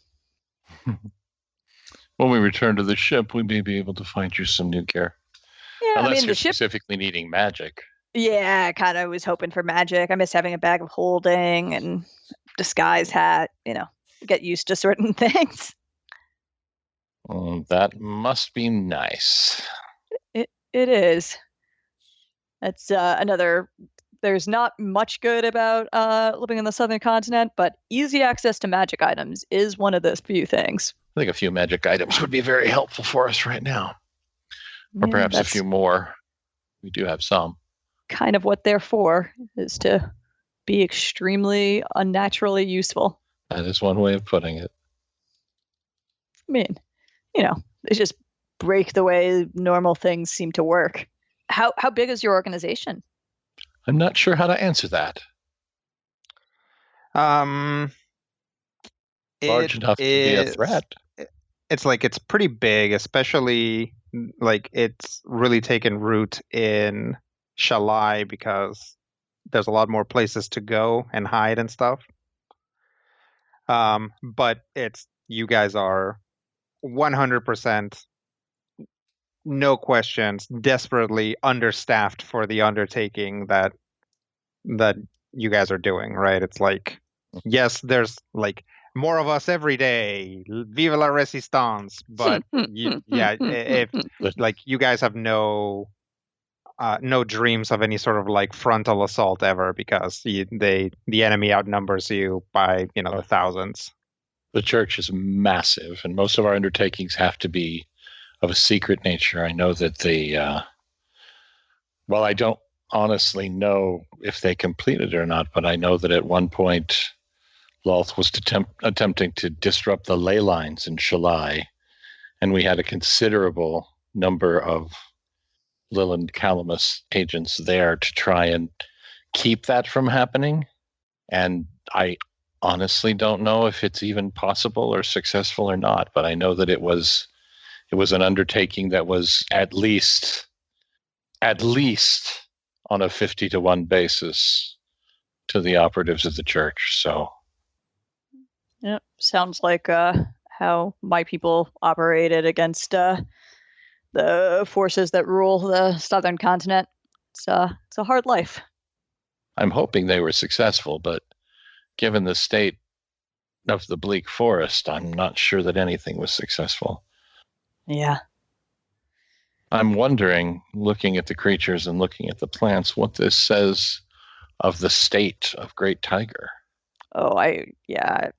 When we return to the ship, we may be able to find you some new gear. Yeah, Unless I mean you're the ship. specifically needing magic. Yeah, I kind of was hoping for magic. I miss having a bag of holding and disguise hat. Get used to certain things. That must be nice. It is. That's another there's not much good about living in the southern continent, but easy access to magic items is one of those few things. I think a few magic items would be very helpful for us right now. Or Yeah, perhaps a that's few more. We do have some. kind of what they're for, is to be extremely unnaturally useful. That is one way of putting it. I mean, they just break the way normal things seem to work. How big is your organization? I'm not sure how to answer that. Large enough to be a threat. It's pretty big, especially it's really taken root in Shalai because there's a lot more places to go and hide and stuff. But you guys are 100%, no questions, desperately understaffed for the undertaking that you guys are doing, right? It's yes, there's more of us every day. Vive la resistance! But if you guys have no dreams of any sort of frontal assault ever because the enemy outnumbers you by the thousands. The church is massive, and most of our undertakings have to be of a secret nature. I know that I don't honestly know if they completed it or not, but I know that at one point Lolth was attempting to disrupt the ley lines in Shalai, and we had a considerable number of Leyland Calamus agents there to try and keep that from happening. And I honestly don't know if it's even possible or successful or not, but I know that it was an undertaking that was at least on a 50-to-1 basis to the operatives of the church. So Yep, sounds like how my people operated against the forces that rule the southern continent. It's a hard life. I'm hoping they were successful, but given the state of the bleak forest, I'm not sure that anything was successful. Yeah. I'm wondering, looking at the creatures and looking at the plants, what this says of the state of Great Tiger. Oh,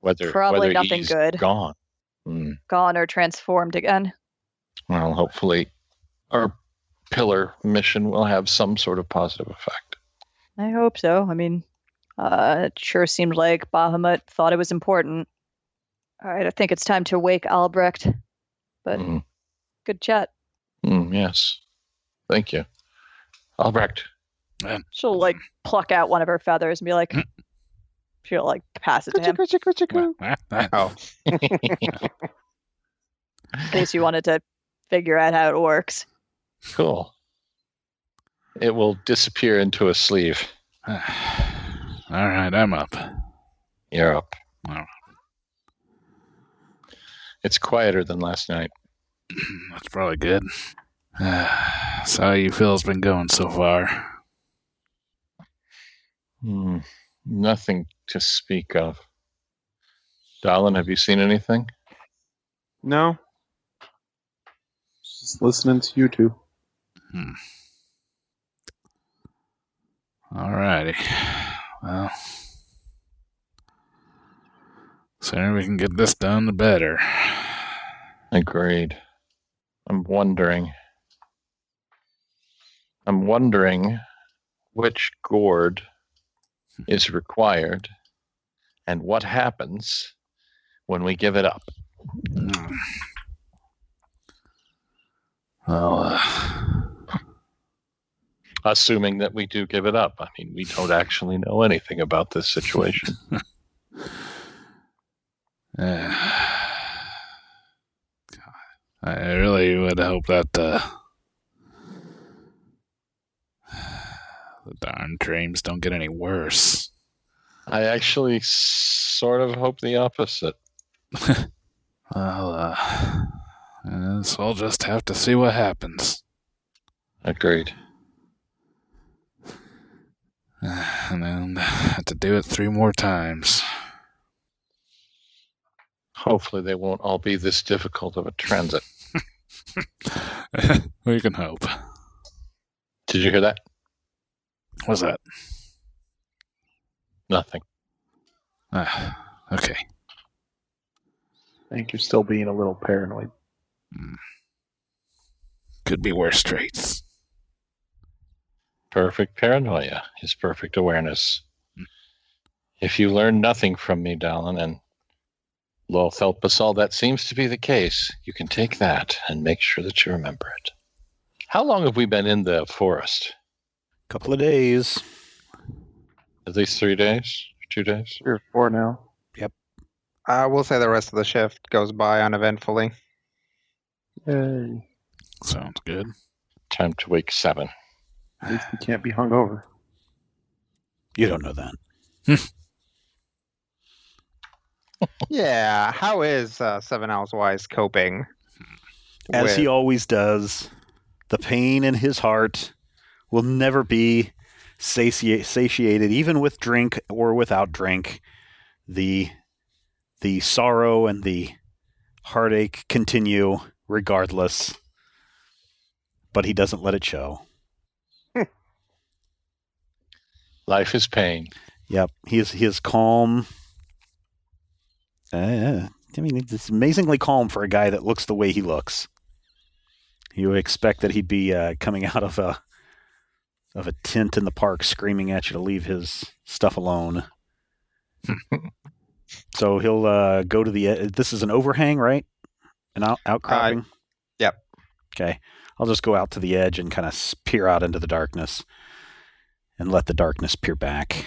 Whether nothing he's good. Gone. Gone or transformed again. Well, hopefully our pillar mission will have some sort of positive effect. I hope so. I mean, it sure seemed like Bahamut thought it was important. All right, I think it's time to wake Albrecht. But good chat. Yes. Thank you. Albrecht. She'll pluck out one of her feathers and be like, she'll pass it to him. Oh. In case you wanted to figure out how it works. Cool. It will disappear into a sleeve. All right, I'm up. You're up. All right. It's quieter than last night. That's probably good. So how you feel's been going so far? Nothing to speak of. Dallin, have you seen anything? No. Just listening to you two. Alrighty. Well, sooner we can get this done, the better. Agreed. I'm wondering which gourd is required and what happens when we give it up. Well, assuming that we do give it up. I mean, we don't actually know anything about this situation. I really would hope that the darn dreams don't get any worse. I actually sort of hope the opposite. Well, so we'll just have to see what happens. Agreed. And then have to do it 3 more times. Hopefully they won't all be this difficult of a transit. We can hope. Did you hear that? What's that? Nothing. Okay. I think you're still being a little paranoid. Could be worse traits. Perfect paranoia is perfect awareness. If you learn nothing from me, Dallin, and Lothelpasol, that seems to be the case, you can take that and make sure that you remember it. How long have we been in the forest? Couple of days. At least 3 days? 2 days? 3 or 4 now. I will say the rest of the shift goes by uneventfully. Yay. Sounds good. Time to wake 7. At least we can't be hungover. You don't know that. Yeah, how is Seven Owls Wise coping? As he with- always does, the pain in his heart will never be satiated, even with drink or without drink. The sorrow and the heartache continue regardless, but he doesn't let it show. Life is pain. Yep, he is calm. I mean, it's amazingly calm for a guy that looks the way he looks. You would expect that he'd be coming out of a tent in the park screaming at you to leave his stuff alone. So he'll go to the this is an overhang, right? An outcropping? Yep. Okay. I'll just go out to the edge and kind of peer out into the darkness and let the darkness peer back.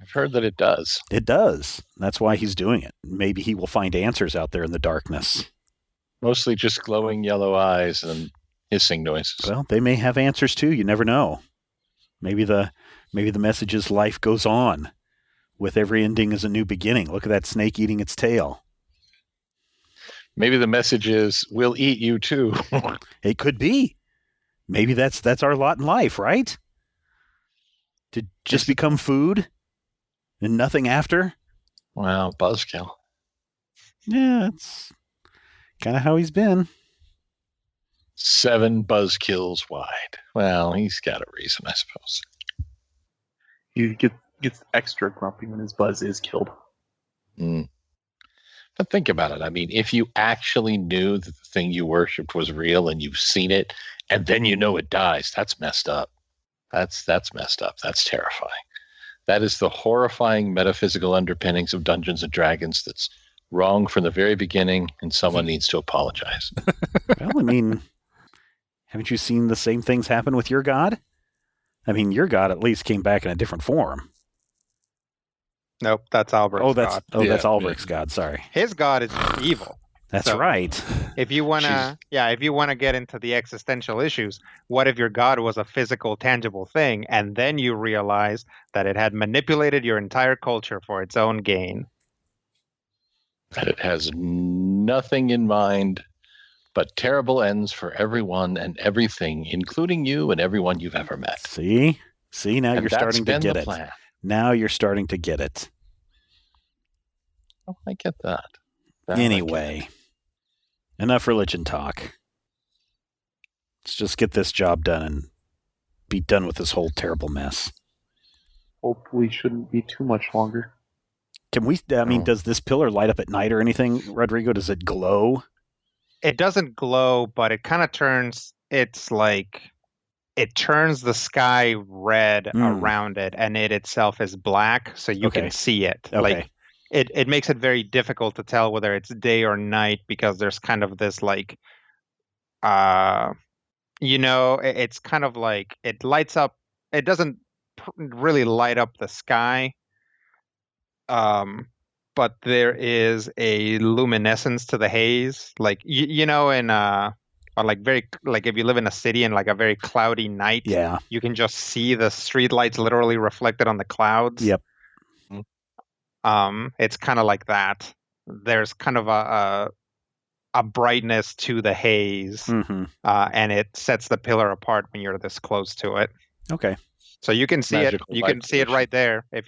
I've heard that it does. It does. That's why he's doing it. Maybe he will find answers out there in the darkness. Mostly just glowing yellow eyes and hissing noises. Well, they may have answers too. You never know. Maybe the message is life goes on. With every ending is a new beginning. Look at that snake eating its tail. Maybe the message is, we'll eat you too. It could be. Maybe that's our lot in life, right? To just become food and nothing after? Wow, buzzkill. Yeah, it's kind of how he's been. 7 buzzkills wide. Well, he's got a reason, I suppose. He gets extra grumpy when his buzz is killed. Mm. But think about it. I mean, if you actually knew that the thing you worshipped was real and you've seen it, and then you know it dies, that's messed up. That's messed up. That's terrifying. That is the horrifying metaphysical underpinnings of Dungeons and Dragons that's wrong from the very beginning, and someone needs to apologize. Well, I mean, haven't you seen the same things happen with your god? I mean, your god at least came back in a different form. Nope, that's Albert's god. That's Albert's god. Sorry, His god is evil. that's So- right. If you wanna, if you wanna get into the existential issues, what if your god was a physical, tangible thing, and then you realize that it had manipulated your entire culture for its own gain? That it has nothing in mind but terrible ends for everyone and everything, including you and everyone you've ever met. See, now And you're that's starting to been get the it. plan. Now you're starting to get it. Oh, I get that. That I get. Anyway, enough religion talk. Let's just get this job done and be done with this whole terrible mess. Hopefully shouldn't be too much longer. Can we, does this pillar light up at night or anything, Rodrigo? Does it glow? It doesn't glow, but it kind of turns. It's like it turns the sky red around it, and it itself is black, so you Okay. can see it. Okay. Like it makes it very difficult to tell whether it's day or night because there's kind of this like, it's kind of like it lights up. It doesn't really light up the sky. But there is a luminescence to the haze, like in or like very like if you live in a city in like a very cloudy night, Yeah. you can just see the street lights literally reflected on the clouds. Yep. It's kind of like that. There's kind of a brightness to the haze, Mm-hmm. and it sets the pillar apart when you're this close to it. Okay. So you can see Magical it. You light can see it pollution. right there. If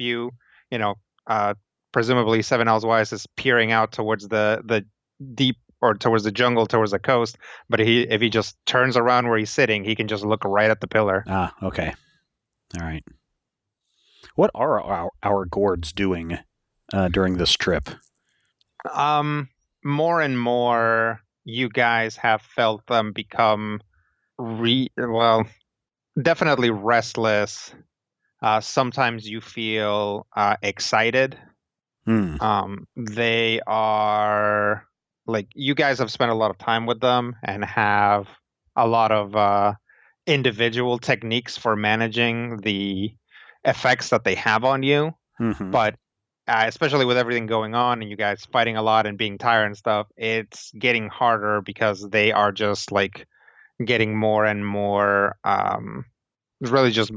presumably Seven Owls Wise is peering out towards the deep or towards the jungle, towards the coast. But if he just turns around where he's sitting, he can just look right at the pillar. Ah, okay. All right. What are our gourds doing during this trip? More and more, you guys have felt them become definitely restless. Sometimes you feel excited. They are like, you guys have spent a lot of time with them and have a lot of individual techniques for managing the effects that they have on you. But especially with everything going on and you guys fighting a lot and being tired and stuff, it's getting harder because they are just like getting more and more, really just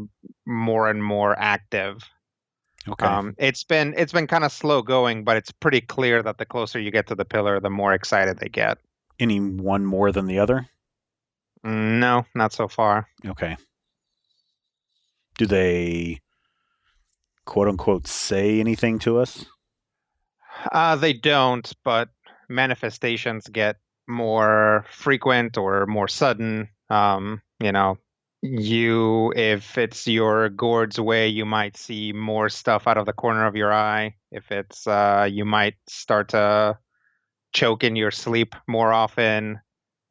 more and more active. Okay. It's been kind of slow going, but it's pretty clear that the closer you get to the pillar, the more excited they get. Any one more than the other? No, not so far. Okay. Do they, quote unquote, say anything to us? They don't, but manifestations get more frequent or more sudden. If it's your gourd's way, you might see more stuff out of the corner of your eye. If it's, you might start to choke in your sleep more often.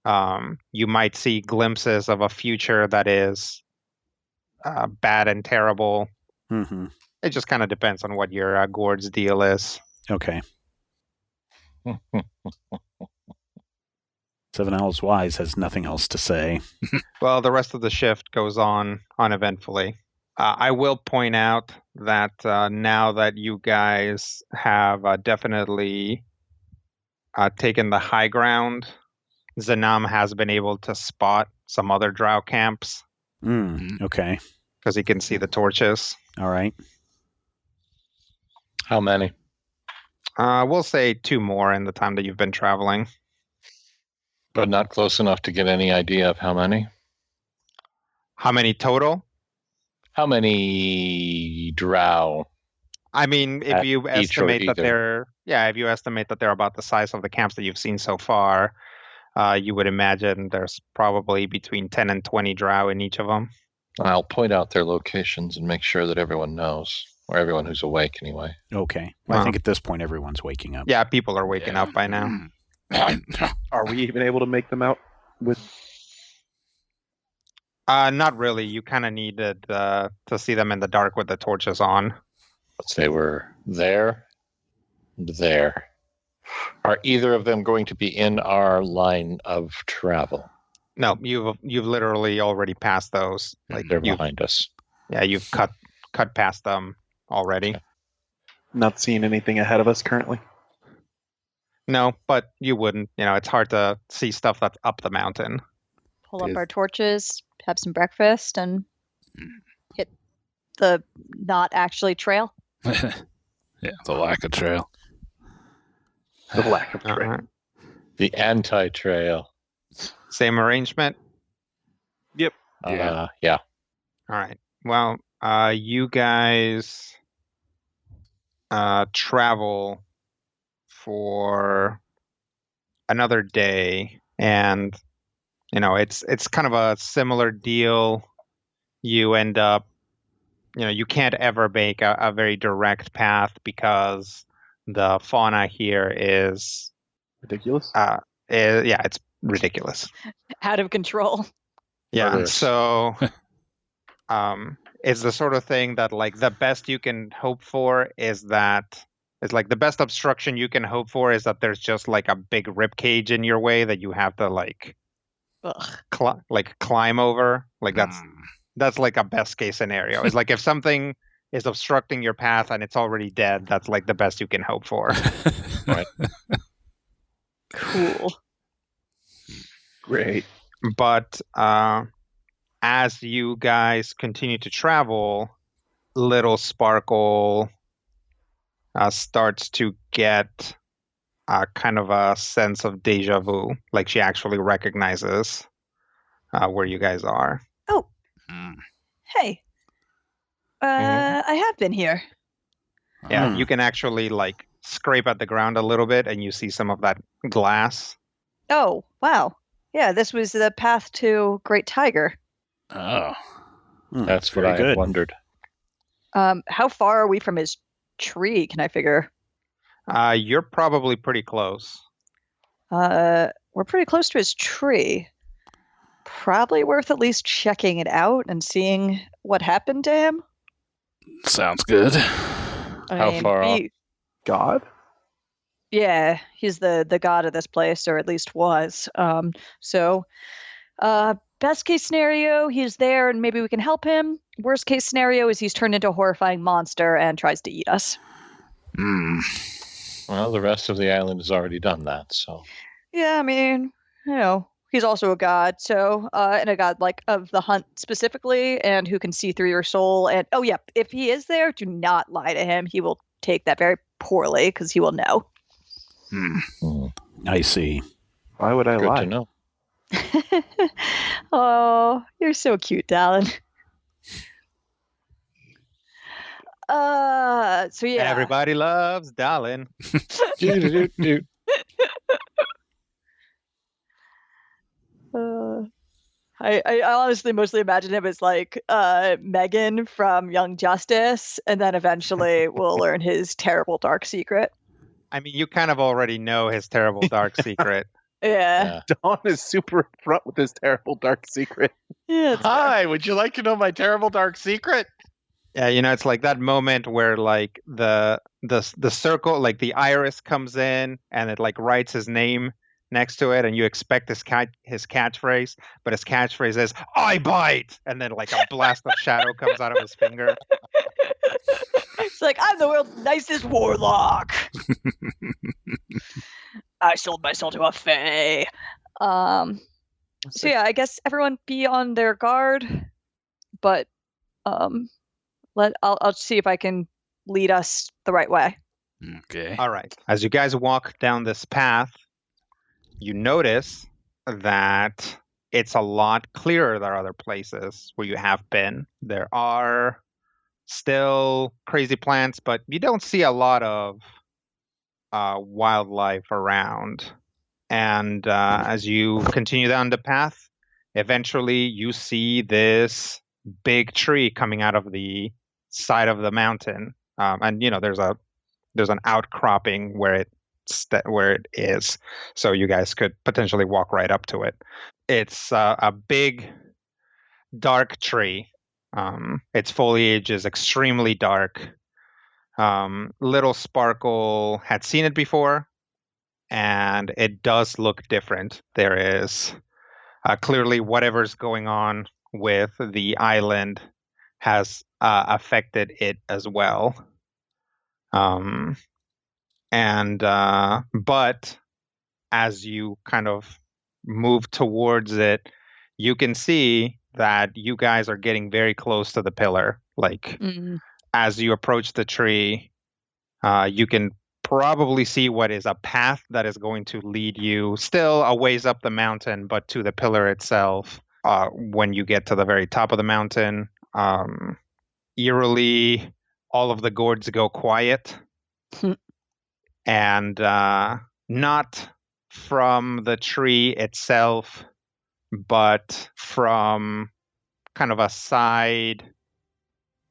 You might see glimpses of a future that is bad and terrible. It just kind of depends on what your gourd's deal is. Okay. 7 Owls Wise has nothing else to say. Well, the rest of the shift goes on uneventfully. I will point out that now that you guys have definitely taken the high ground, Zanam has been able to spot some other drow camps. Okay. Because he can see the torches. All right. How many? We'll say 2 more in the time that you've been traveling. But not close enough to get any idea of how many? How many total? How many drow? I mean, if you estimate that either. if you estimate that they're about the size of the camps that you've seen so far, you would imagine there's probably between 10 and 20 drow in each of them. I'll point out their locations and make sure that everyone knows, or everyone who's awake anyway. Okay. Well, I think at this point everyone's waking up. Yeah, people are waking up by now. Are we even able to make them out with? Not really. You kind of needed to see them in the dark with the torches on. But they were there. Are either of them going to be in our line of travel? No, you've literally already passed those. Like they're behind us. Yeah, you've cut past them already. Okay. Not seeing anything ahead of us currently. No, but you wouldn't. It's hard to see stuff that's up the mountain. Pull up our torches, have some breakfast, and hit the not actually trail. Yeah, the lack of trail. The lack of trail. The anti-trail. Same arrangement? Yep. Yeah. All right. Well, you guys travel for another day, and it's kind of a similar deal. You end up, you can't ever make a very direct path because the fauna here is ridiculous. It's ridiculous, out of control. Yeah. Murderous. So it's the sort of thing that like the best you can hope for is that it's like the best obstruction you can hope for is that there's just like a big rib cage in your way that you have to like climb over. Like that's like a best case scenario. It's like if something is obstructing your path and it's already dead, that's like the best you can hope for. Right. Cool. Great. But as you guys continue to travel, Little Sparkle starts to get kind of a sense of deja vu. Like she actually recognizes where you guys are. Oh. Hey. I have been here. Yeah, you can actually like scrape at the ground a little bit and you see some of that glass. Oh, wow. Yeah, this was the path to Great Tiger. Oh. That's what very I good. wondered. How far are we from his tree? Can I figure? You're probably pretty close. We're pretty close to his tree. Probably worth at least checking it out and seeing what happened to him. Sounds good. How far off? God? Yeah, he's the god of this place, or at least was. So best case scenario, he's there and maybe we can help him. Worst case scenario is he's turned into a horrifying monster and tries to eat us. Well, the rest of the island has already done that, so. Yeah, I mean, he's also a god, so and a god like of the hunt specifically, and who can see through your soul. And oh yeah, if he is there, do not lie to him. He will take that very poorly because he will know. I see. Why would I Good lie? to know. Oh, you're so cute, Dallin. So yeah. Everybody loves Dallin. Do-do-do-do. I honestly mostly imagine him as like Megan from Young Justice, and then eventually we'll learn his terrible dark secret. I mean, you kind of already know his terrible dark secret. Yeah. Dawn is super upfront with his terrible dark secret. Yeah. Hi, would you like to know my terrible dark secret? Yeah, it's like that moment where like the circle, like the iris comes in and it like writes his name next to it, and you expect his catchphrase, but his catchphrase is "I bite," and then like a blast of shadow comes out of his finger. It's like, I'm the world's nicest warlock. I sold my soul to a fae. So yeah, I guess everyone be on their guard, but I'll see if I can lead us the right way. Okay. All right. As you guys walk down this path, you notice that it's a lot clearer than other places where you have been. There are still crazy plants, but you don't see a lot of wildlife around. And as you continue down the path, eventually you see this big tree coming out of the side of the mountain. And there's an outcropping where it is, so you guys could potentially walk right up to it. It's a big, dark tree. Its foliage is extremely dark. Little Sparkle had seen it before, and it does look different. There is clearly whatever's going on with the island has affected it as well. But as you kind of move towards it, you can see that you guys are getting very close to the pillar. Like as you approach the tree, you can probably see what is a path that is going to lead you still a ways up the mountain, but to the pillar itself. When you get to the very top of the mountain, eerily, all of the gourds go quiet. And not from the tree itself, but from kind of a side,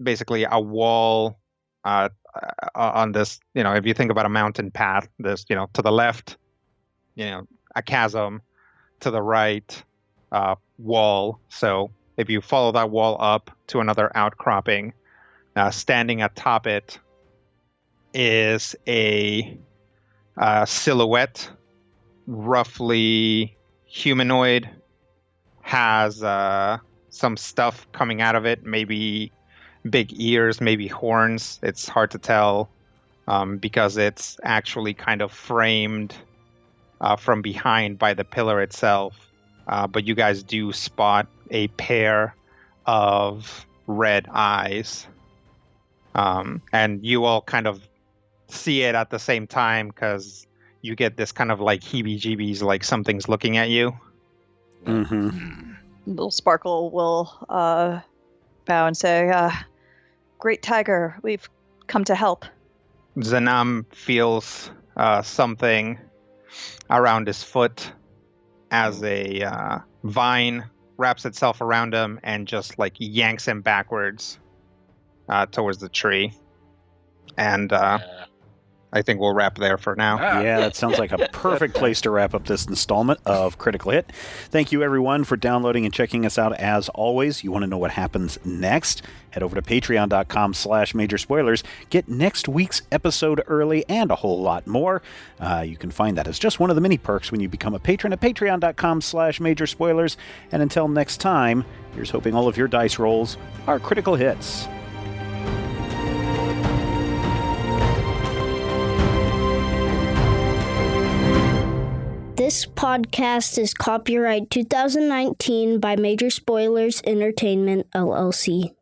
basically a wall on this, if you think about a mountain path, this, to the left, a chasm, to the right, wall. So if you follow that wall up to another outcropping, standing atop it is a silhouette, roughly humanoid, has some stuff coming out of it, maybe big ears, maybe horns. It's hard to tell because it's actually kind of framed from behind by the pillar itself. But you guys do spot a pair of red eyes. And you all kind of see it at the same time because you get this kind of like heebie-jeebies, like something's looking at you. Little Sparkle will bow and say, "Great Tiger, we've come to help." Zanam feels something around his foot as a vine wraps itself around him and just like yanks him backwards. towards the tree. And I think we'll wrap there for now. Yeah, that sounds like a perfect place to wrap up this installment of Critical Hit. Thank you, everyone, for downloading and checking us out as always. You want to know what happens next? Head over to patreon.com/Major Spoilers. Get next week's episode early and a whole lot more. You can find that as just one of the many perks when you become a patron at patreon.com/Major Spoilers. And until next time, here's hoping all of your dice rolls are critical hits. This podcast is copyright 2019 by Major Spoilers Entertainment, LLC.